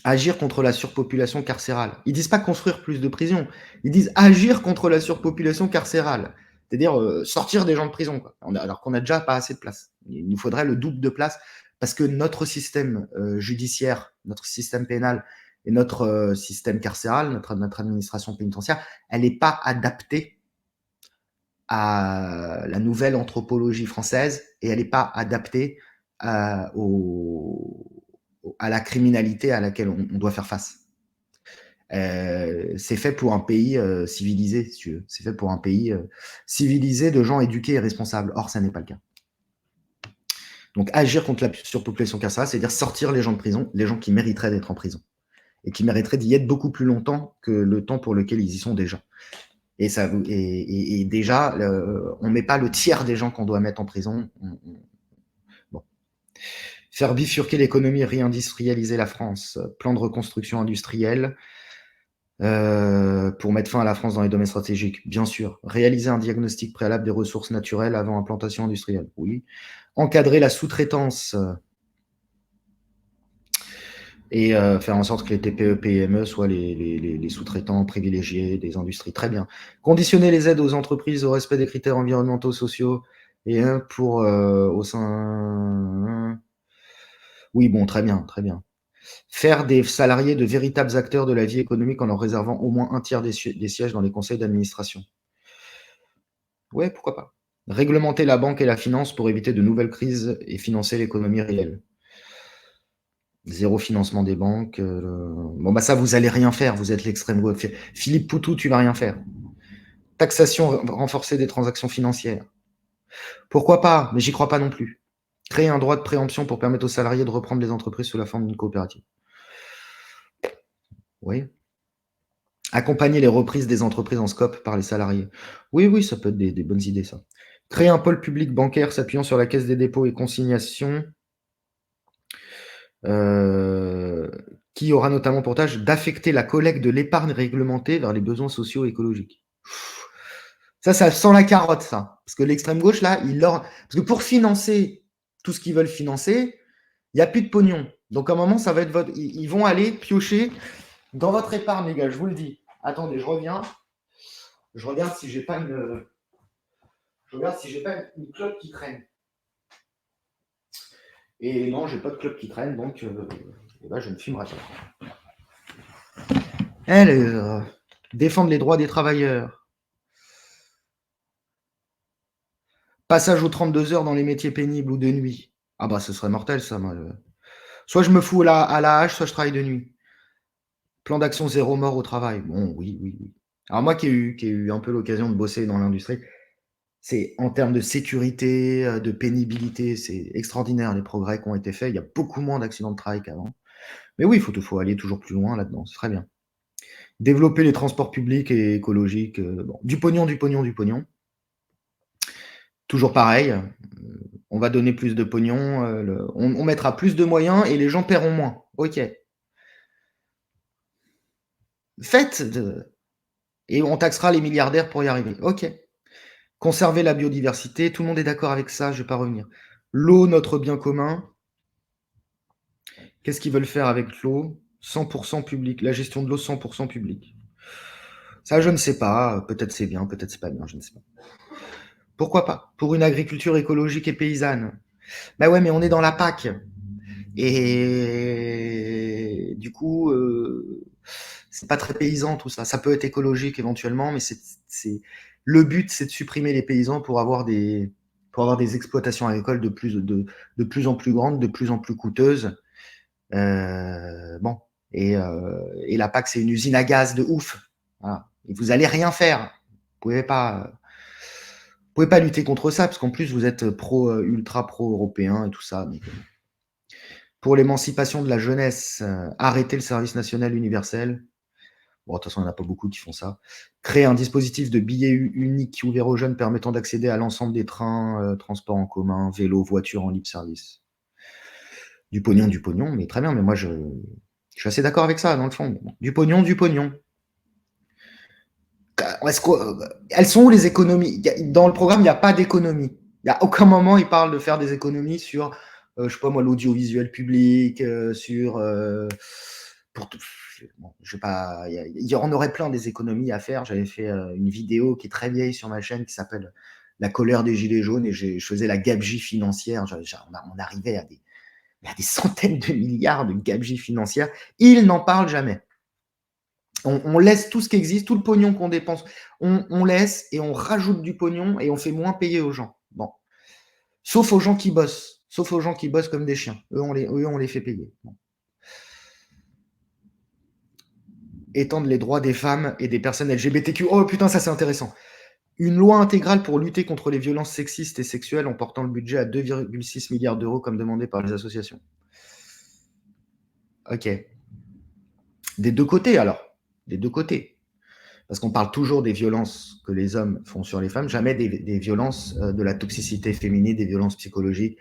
Agir contre la surpopulation carcérale. Ils disent pas construire plus de prisons, ils disent agir contre la surpopulation carcérale. C'est-à-dire sortir des gens de prison, quoi. Alors qu'on n'a déjà pas assez de place. Il nous faudrait le double de place parce que notre système judiciaire, notre système pénal et notre système carcéral, notre administration pénitentiaire, elle n'est pas adaptée à la nouvelle anthropologie française et elle n'est pas adaptée à la criminalité à laquelle on doit faire face. C'est fait pour un pays civilisé, si tu veux. C'est fait pour un pays civilisé de gens éduqués et responsables. Or, ça n'est pas le cas. Donc, agir contre la surpopulation carcérale, c'est-à-dire sortir les gens de prison, les gens qui mériteraient d'être en prison et qui mériteraient d'y être beaucoup plus longtemps que le temps pour lequel ils y sont déjà. Et déjà, on ne met pas le tiers des gens qu'on doit mettre en prison. Bon. Faire bifurquer l'économie et réindustrialiser la France. Plan de reconstruction industrielle pour mettre fin à la France dans les domaines stratégiques. Bien sûr. Réaliser un diagnostic préalable des ressources naturelles avant implantation industrielle. Oui. Encadrer la sous-traitance et faire en sorte que les TPE, PME soient les sous-traitants privilégiés des industries. Très bien. Conditionner les aides aux entreprises au respect des critères environnementaux, sociaux et au sein... Oui, bon, très bien, très bien. Faire des salariés de véritables acteurs de la vie économique en leur réservant au moins un tiers des sièges dans les conseils d'administration. Ouais, pourquoi pas. Réglementer la banque et la finance pour éviter de nouvelles crises et financer l'économie réelle. Zéro financement des banques. Bon, bah ça, vous allez rien faire. Vous êtes l'extrême gauche. Philippe Poutou, tu vas rien faire. Taxation renforcée des transactions financières. Pourquoi pas, mais j'y crois pas non plus. Créer un droit de préemption pour permettre aux salariés de reprendre les entreprises sous la forme d'une coopérative. Oui. Accompagner les reprises des entreprises en scope par les salariés. Oui, oui, ça peut être des bonnes idées, ça. Créer un pôle public bancaire s'appuyant sur la Caisse des dépôts et consignations qui aura notamment pour tâche d'affecter la collecte de l'épargne réglementée vers les besoins sociaux et écologiques. Ça sent la carotte, ça. Parce que l'extrême gauche, là, parce que pour financer tout ce qu'ils veulent financer, il n'y a plus de pognon. Donc, à un moment, ça va être ils vont aller piocher dans votre épargne, les gars, je vous le dis. Attendez, je reviens. Je regarde si j'ai pas une clope qui traîne. Et non, j'ai pas de clope qui traîne, donc je ne fumerai pas. Alors, défendre les droits des travailleurs. Passage aux 32 heures dans les métiers pénibles ou de nuit. Ah bah, ce serait mortel ça, moi, soit je me fous à la hache, soit je travaille de nuit. Plan d'action zéro mort au travail. Bon, oui, oui, oui. Alors moi qui ai eu un peu l'occasion de bosser dans l'industrie, c'est en termes de sécurité, de pénibilité, c'est extraordinaire les progrès qui ont été faits. Il y a beaucoup moins d'accidents de travail qu'avant. Mais oui, faut aller toujours plus loin là-dedans, c'est très bien. Développer les transports publics et écologiques, bon, du pognon, du pognon, du pognon. Toujours pareil, on va donner plus de pognon, on mettra plus de moyens et les gens paieront moins. OK. Faites de et on taxera les milliardaires pour y arriver. OK. Conserver la biodiversité, tout le monde est d'accord avec ça, je vais pas revenir. L'eau, notre bien commun. Qu'est-ce qu'ils veulent faire avec l'eau? 100% public. La gestion de l'eau 100% public. Ça, je ne sais pas. Peut-être c'est bien, peut-être c'est pas bien, je ne sais pas. Pourquoi pas? Pour une agriculture écologique et paysanne. Bah ouais, mais on est dans la PAC. Et du coup, c'est pas très paysan tout ça. Ça peut être écologique éventuellement, mais le but, c'est de supprimer les paysans pour avoir des exploitations agricoles de plus en plus grandes, de plus en plus coûteuses. Bon, et la PAC, c'est une usine à gaz de ouf. Voilà. Et vous allez rien faire. Vous pouvez pas lutter contre ça, parce qu'en plus, vous êtes ultra pro-européen et tout ça. Donc, pour l'émancipation de la jeunesse, arrêter le service national universel. Bon, de toute façon, il n'y en a pas beaucoup qui font ça. Créer un dispositif de billets unique ouvert aux jeunes permettant d'accéder à l'ensemble des trains, transports en commun, vélos, voitures en libre service. Du pognon, mais très bien, mais moi je suis assez d'accord avec ça dans le fond. Du pognon, du pognon. Elles sont où les économies? Dans le programme, il n'y a pas d'économie. Il n'y a aucun moment il parle de faire des économies sur, je sais pas moi, l'audiovisuel public, sur. Pour tout, bon, je sais pas, il y en aurait plein des économies à faire. J'avais fait une vidéo qui est très vieille sur ma chaîne qui s'appelle La colère des gilets jaunes et je faisais la gabegie financière. On arrivait à des centaines de milliards de gabegie financière. Ils n'en parlent jamais. On laisse tout ce qui existe, tout le pognon qu'on dépense, on laisse et on rajoute du pognon et on fait moins payer aux gens. Bon. Sauf aux gens qui bossent. Sauf aux gens qui bossent comme des chiens. Eux, on les fait payer. Bon. Étendre les droits des femmes et des personnes LGBTQ. Oh putain, ça c'est intéressant. Une loi intégrale pour lutter contre les violences sexistes et sexuelles en portant le budget à 2,6 milliards d'euros comme demandé par les associations. Ok. Des deux côtés alors. Des deux côtés. Parce qu'on parle toujours des violences que les hommes font sur les femmes, jamais des violences, de la toxicité féminine, des violences psychologiques,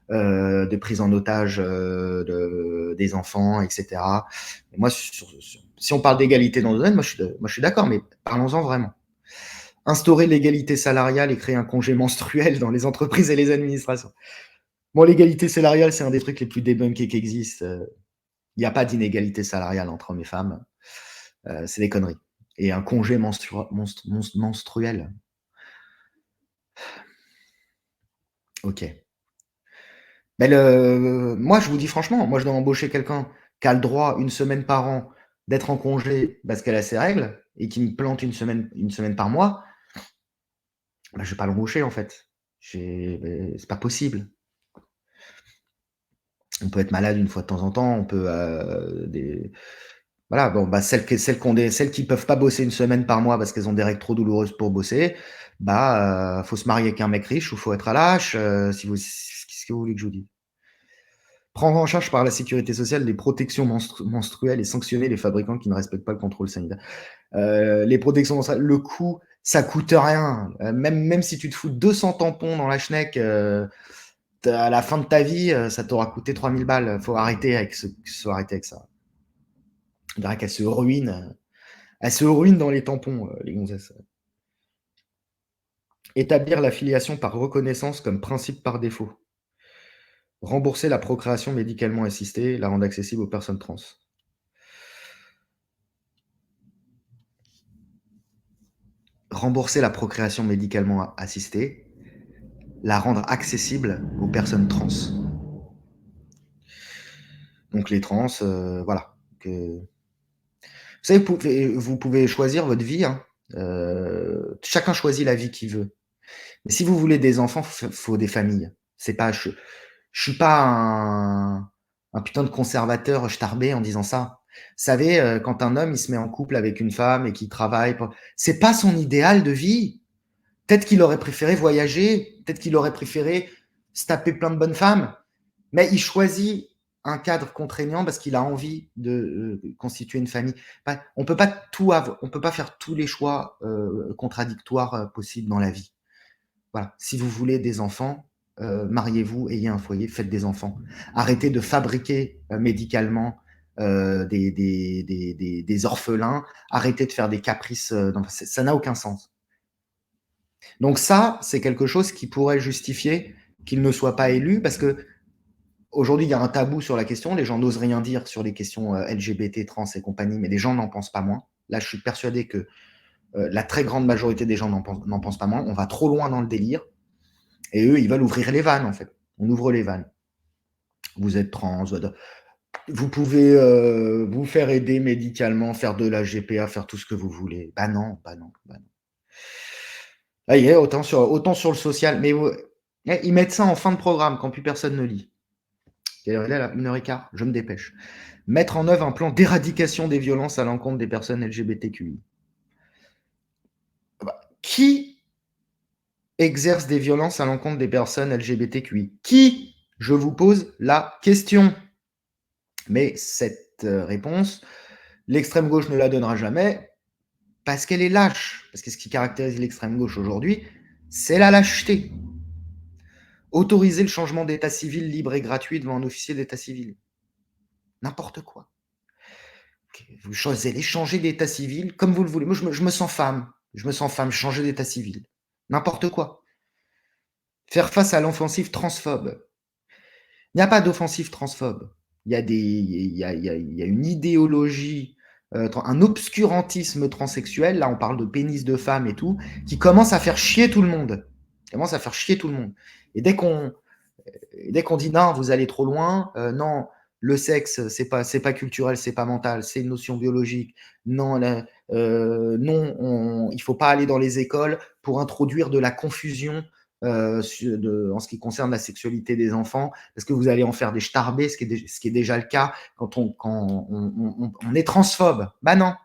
de prise en otage des enfants, etc. Et moi, si on parle d'égalité dans le domaine, moi je suis d'accord, mais parlons-en vraiment. Instaurer l'égalité salariale et créer un congé menstruel dans les entreprises et les administrations. Bon, l'égalité salariale, c'est un des trucs les plus débunkés qui existent. Il n'y a pas d'inégalité salariale entre hommes et femmes. C'est des conneries. Et un congé menstruel. Ok. Mais moi, je vous dis franchement, moi, je dois embaucher quelqu'un qui a le droit, une semaine par an, d'être en congé parce qu'elle a ses règles et qui me plante une semaine par mois. Bah, je ne vais pas l'embaucher, en fait. C'est pas possible. On peut être malade une fois de temps en temps, on peut. Voilà, bon, bah, celles qui peuvent pas bosser une semaine par mois parce qu'elles ont des règles trop douloureuses pour bosser, bah, faut se marier avec un mec riche ou faut être à l'âge. Qu'est-ce que vous voulez que je vous dise? Prendre en charge par la sécurité sociale les protections menstruelles et sanctionner les fabricants qui ne respectent pas le contrôle sanitaire. Les protections menstruelles, le coût, ça coûte rien. Même si tu te fous 200 tampons dans la schneck, à la fin de ta vie, ça t'aura coûté 3000 balles. Faut arrêter avec ça. On dirait qu'elles se ruinent. Elles se ruinent dans les tampons, les gonzesses. Établir la filiation par reconnaissance comme principe par défaut. Rembourser la procréation médicalement assistée, la rendre accessible aux personnes trans. Rembourser la procréation médicalement assistée, la rendre accessible aux personnes trans. Donc les trans, voilà. Vous savez, vous pouvez choisir votre vie. Hein. Chacun choisit la vie qu'il veut. Mais si vous voulez des enfants, faut des familles. C'est pas, je suis pas un putain de conservateur starbé en disant ça. Vous savez, quand un homme il se met en couple avec une femme et qu'il travaille, c'est pas son idéal de vie. Peut-être qu'il aurait préféré voyager, peut-être qu'il aurait préféré se taper plein de bonnes femmes, mais il choisit un cadre contraignant parce qu'il a envie de constituer une famille. On peut pas tout avoir, on peut pas faire tous les choix contradictoires possibles dans la vie. Voilà. Si vous voulez des enfants, mariez-vous, ayez un foyer, faites des enfants. Arrêtez de fabriquer médicalement des orphelins. Arrêtez de faire des caprices. Ça n'a aucun sens. Donc ça, c'est quelque chose qui pourrait justifier qu'il ne soit pas élu parce que aujourd'hui, il y a un tabou sur la question. Les gens n'osent rien dire sur les questions LGBT, trans et compagnie, mais les gens n'en pensent pas moins. Là, je suis persuadé que la très grande majorité des gens n'en pensent pas moins. On va trop loin dans le délire. Et eux, ils veulent ouvrir les vannes, en fait. On ouvre les vannes. Vous êtes trans, vous pouvez vous faire aider médicalement, faire de la GPA, faire tout ce que vous voulez. Bah non, bah non, bah non. Ah, y est, autant sur le social. Mais ils mettent ça en fin de programme quand plus personne ne lit. Il est là, 1h15, je me dépêche. Mettre en œuvre un plan d'éradication des violences à l'encontre des personnes LGBTQI. Qui exerce des violences à l'encontre des personnes LGBTQI? Qui? Je vous pose la question. Mais cette réponse, l'extrême gauche ne la donnera jamais parce qu'elle est lâche. Parce que ce qui caractérise l'extrême gauche aujourd'hui, c'est la lâcheté. Autoriser le changement d'état civil libre et gratuit devant un officier d'état civil. N'importe quoi. Vous allez changer d'état civil comme vous le voulez. Moi, je me sens femme. Je me sens femme, changer d'état civil. N'importe quoi. Faire face à l'offensive transphobe. Il n'y a pas d'offensive transphobe. Il y a une idéologie, un obscurantisme transsexuel, là on parle de pénis de femme et tout, qui commence à faire chier tout le monde. Commence à faire chier tout le monde. Et dès qu'on dit non, vous allez trop loin, non, le sexe, c'est pas culturel, c'est pas mental, c'est une notion biologique. Non, non, il faut pas aller dans les écoles pour introduire de la confusion en ce qui concerne la sexualité des enfants, parce que vous allez en faire des starbés, ce qui est déjà le cas quand on est transphobe. Bah non.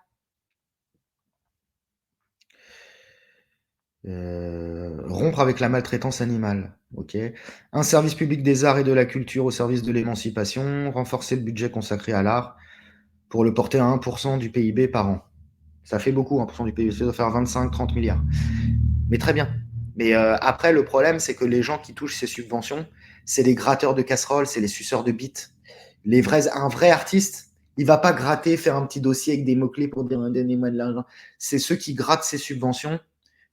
Rompre avec la maltraitance animale. Ok. Un service public des arts et de la culture au service de l'émancipation. Renforcer le budget consacré à l'art pour le porter à 1% du PIB par an. Ça fait beaucoup, 1% du PIB, ça doit faire 25-30 milliards. Mais très bien. Mais après, le problème, c'est que les gens qui touchent ces subventions, c'est les gratteurs de casseroles, c'est les suceurs de bites. Un vrai artiste, il va pas gratter, faire un petit dossier avec des mots-clés pour dire donnez-moi de l'argent. C'est ceux qui grattent ces subventions,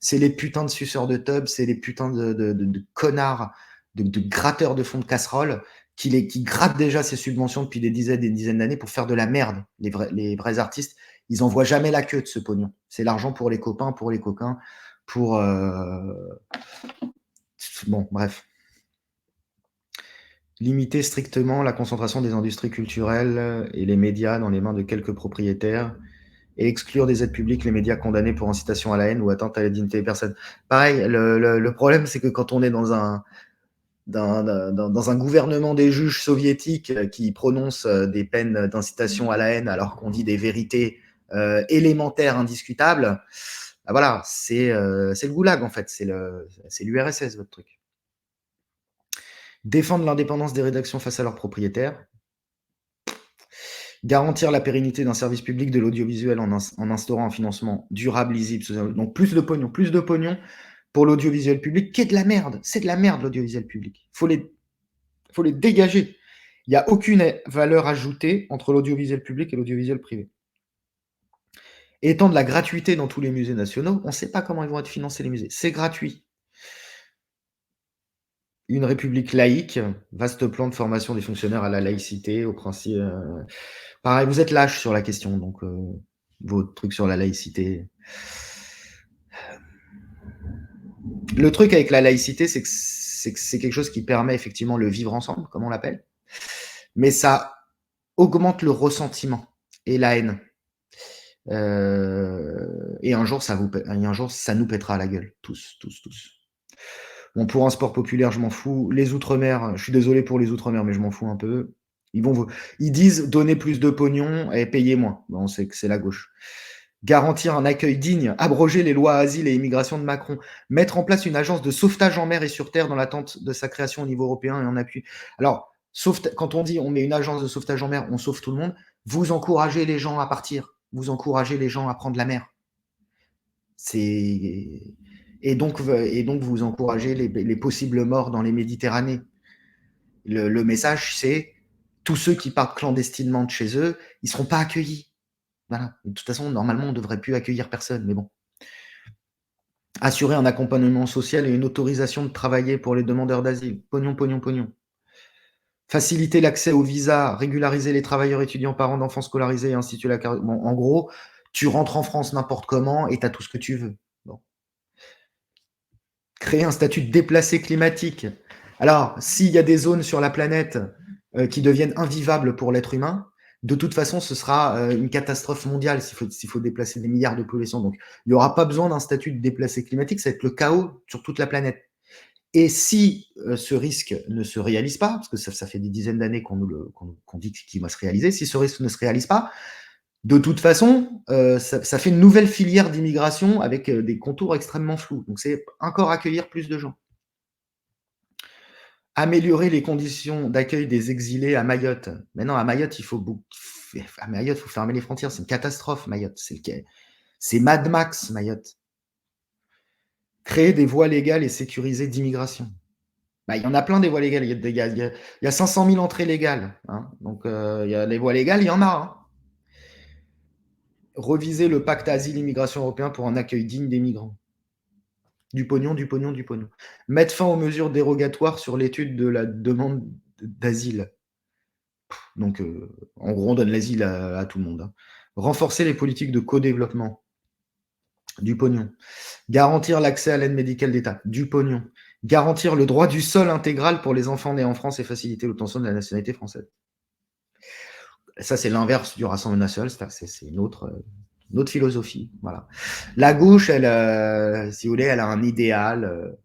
c'est les putains de suceurs de tubs, c'est les putains de connards, de gratteurs de fonds de casserole qui grattent déjà ces subventions depuis des dizaines d'années pour faire de la merde. Les vrais artistes, ils en voient jamais la queue de ce pognon. C'est l'argent pour les copains, pour les coquins, pour... Bon, bref. Limiter strictement la concentration des industries culturelles et les médias dans les mains de quelques propriétaires et exclure des aides publiques les médias condamnés pour incitation à la haine ou atteinte à la dignité des personnes. Pareil, le problème, c'est que quand on est dans un gouvernement des juges soviétiques qui prononcent des peines d'incitation à la haine alors qu'on dit des vérités élémentaires, indiscutables, bah voilà, c'est le goulag en fait, c'est l'URSS votre truc. Défendre l'indépendance des rédactions face à leurs propriétaires. Garantir la pérennité d'un service public de l'audiovisuel en instaurant un financement durable, lisible, donc plus de pognon pour l'audiovisuel public, qui est de la merde. C'est de la merde l'audiovisuel public. Faut les dégager. Il n'y a aucune valeur ajoutée entre l'audiovisuel public et l'audiovisuel privé. Étant de la gratuité dans tous les musées nationaux, on ne sait pas comment ils vont être financés les musées. C'est gratuit. Une république laïque, vaste plan de formation des fonctionnaires à la laïcité, au principe. Pareil, vous êtes lâche sur la question, donc vos trucs sur la laïcité. Le truc avec la laïcité, c'est que c'est quelque chose qui permet effectivement le vivre ensemble, comme on l'appelle, mais ça augmente le ressentiment et la haine. Et un jour, ça nous pètera à la gueule, tous. Bon, pour un sport populaire, je m'en fous. Les outre-mer, je suis désolé pour les outre-mer, mais je m'en fous un peu. Ils disent donner plus de pognon et payer moins. Bon, on sait que c'est la gauche. Garantir un accueil digne, abroger les lois asile et immigration de Macron, mettre en place une agence de sauvetage en mer et sur terre dans l'attente de sa création au niveau européen et en appui. Alors, quand on dit on met une agence de sauvetage en mer, on sauve tout le monde, vous encouragez les gens à partir, vous encouragez les gens à prendre la mer. Et donc vous encouragez les possibles morts dans les Méditerranées. Le message, c'est tous ceux qui partent clandestinement de chez eux, ils ne seront pas accueillis. Voilà. De toute façon, normalement, on ne devrait plus accueillir personne, mais bon. Assurer un accompagnement social et une autorisation de travailler pour les demandeurs d'asile. Pognon, pognon, pognon. Faciliter l'accès au visa, régulariser les travailleurs étudiants, parents d'enfants scolarisés et instituer la carte. Bon, en gros, tu rentres en France n'importe comment et tu as tout ce que tu veux. Bon. Créer un statut de déplacé climatique. Alors, s'il y a des zones sur la planète qui deviennent invivables pour l'être humain, de toute façon, ce sera une catastrophe mondiale s'il faut déplacer des milliards de populations. Donc, il n'y aura pas besoin d'un statut de déplacé climatique, ça va être le chaos sur toute la planète. Et si ce risque ne se réalise pas, parce que ça fait des dizaines d'années qu'on dit qu'il va se réaliser, si ce risque ne se réalise pas, de toute façon, ça fait une nouvelle filière d'immigration avec des contours extrêmement flous. Donc, c'est encore accueillir plus de gens. Améliorer les conditions d'accueil des exilés à Mayotte. Mais non, à Mayotte, il faut fermer les frontières. C'est une catastrophe, Mayotte. C'est Mad Max, Mayotte. Créer des voies légales et sécurisées d'immigration. Bah, il y en a plein des voies légales. Il y a 500 000 entrées légales. Hein. Donc, il y a les voies légales, il y en a. Hein. Reviser le pacte asile-immigration européen pour un accueil digne des migrants. Du pognon, du pognon, du pognon. Mettre fin aux mesures dérogatoires sur l'étude de la demande d'asile. Donc, en gros, on donne l'asile à tout le monde. Hein. Renforcer les politiques de co-développement. Du pognon. Garantir l'accès à l'aide médicale d'État. Du pognon. Garantir le droit du sol intégral pour les enfants nés en France et faciliter l'obtention de la nationalité française. Ça, c'est l'inverse du Rassemblement national. C'est une autre philosophie. Voilà. La gauche, elle, si vous voulez, elle a un idéal.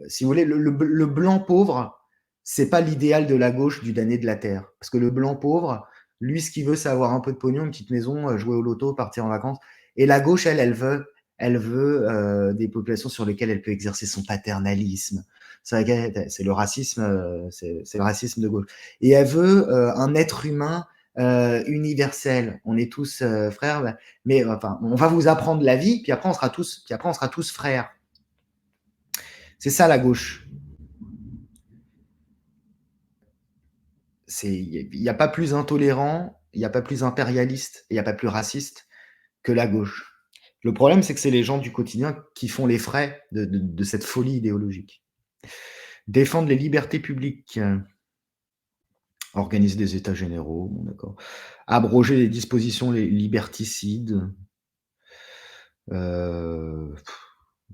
Si vous voulez, le blanc pauvre, c'est pas l'idéal de la gauche du damné de la terre. Parce que le blanc pauvre, lui, ce qu'il veut, c'est avoir un peu de pognon, une petite maison, jouer au loto, partir en vacances. Et la gauche, elle veut des populations sur lesquelles elle peut exercer son paternalisme. C'est le racisme, c'est le racisme de gauche. Et elle veut un être humain universel. On est tous frères, mais enfin, on va vous apprendre la vie, puis après on sera tous frères. C'est ça la gauche. Il n'y a pas plus intolérant, il n'y a pas plus impérialiste, il n'y a pas plus raciste que la gauche. Le problème, c'est que c'est les gens du quotidien qui font les frais de cette folie idéologique. Défendre les libertés publiques, organiser des états généraux, bon, d'accord. Abroger les dispositions les liberticides,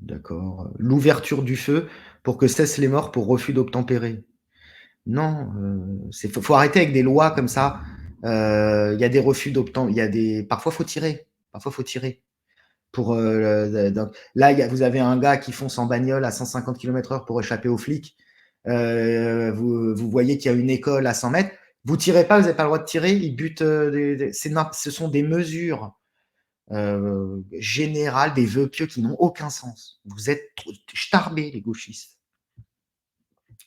d'accord. L'ouverture du feu pour que cessent les morts pour refus d'obtempérer. Non, faut arrêter avec des lois comme ça. Il y a des refus d'obtempérer. Parfois, faut tirer. Pour, là, vous avez un gars qui fonce en bagnole à 150 km/h pour échapper aux flics. Vous voyez qu'il y a une école à 100 mètres. Vous tirez pas, vous n'avez pas le droit de tirer. Ils butent. Ce sont des mesures générales, des vœux pieux qui n'ont aucun sens. Vous êtes starbés, les gauchistes.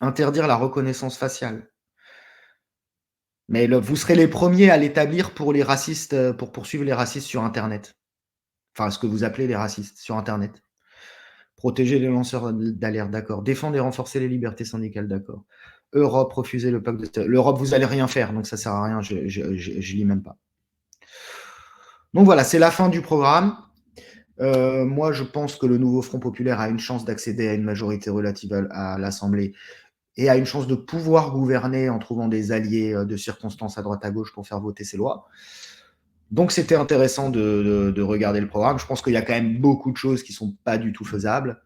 Interdire la reconnaissance faciale. Mais vous serez les premiers à l'établir pour les racistes, pour poursuivre les racistes sur Internet. Enfin, ce que vous appelez les racistes sur Internet. Protéger les lanceurs d'alerte, d'accord. Défendre et renforcer les libertés syndicales, d'accord. Europe, refuser le pacte de... L'Europe, vous allez rien faire, donc ça sert à rien, je lis même pas. Donc voilà, c'est la fin du programme. Moi, je pense que le nouveau Front populaire a une chance d'accéder à une majorité relative à l'Assemblée et a une chance de pouvoir gouverner en trouvant des alliés de circonstances à droite à gauche pour faire voter ces lois. Donc, c'était intéressant de regarder le programme. Je pense qu'il y a quand même beaucoup de choses qui ne sont pas du tout faisables.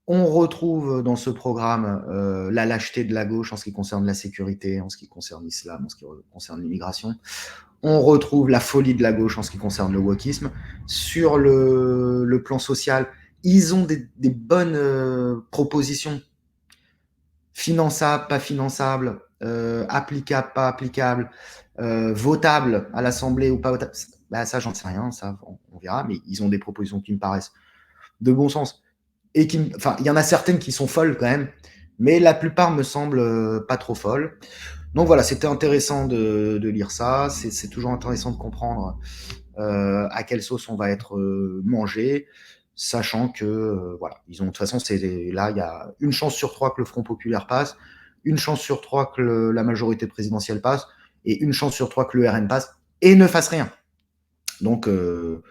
On retrouve dans ce programme la lâcheté de la gauche en ce qui concerne la sécurité, en ce qui concerne l'islam, en ce qui concerne l'immigration. On retrouve la folie de la gauche en ce qui concerne le wokisme. Sur le plan social, ils ont des bonnes propositions, finançables, pas finançables, applicables, pas applicables, votables à l'Assemblée ou pas votables. Bah, ça, j'en sais rien, ça, on verra, mais ils ont des propositions qui me paraissent de bon sens. Et enfin, il y en a certaines qui sont folles quand même, mais la plupart me semblent pas trop folles. Donc voilà, c'était intéressant de lire ça. C'est toujours intéressant de comprendre à quelle sauce on va être mangé, sachant que voilà, ils ont de toute façon, là, il y a une chance sur trois que le Front populaire passe, une chance sur trois que la majorité présidentielle passe, et une chance sur trois que le RN passe et ne fasse rien. Donc, il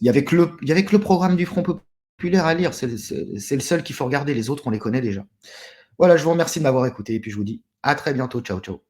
y avait que le programme du Front populaire à lire. C'est le seul qu'il faut regarder. Les autres, on les connaît déjà. Voilà, je vous remercie de m'avoir écouté et puis je vous dis à très bientôt. Ciao, ciao.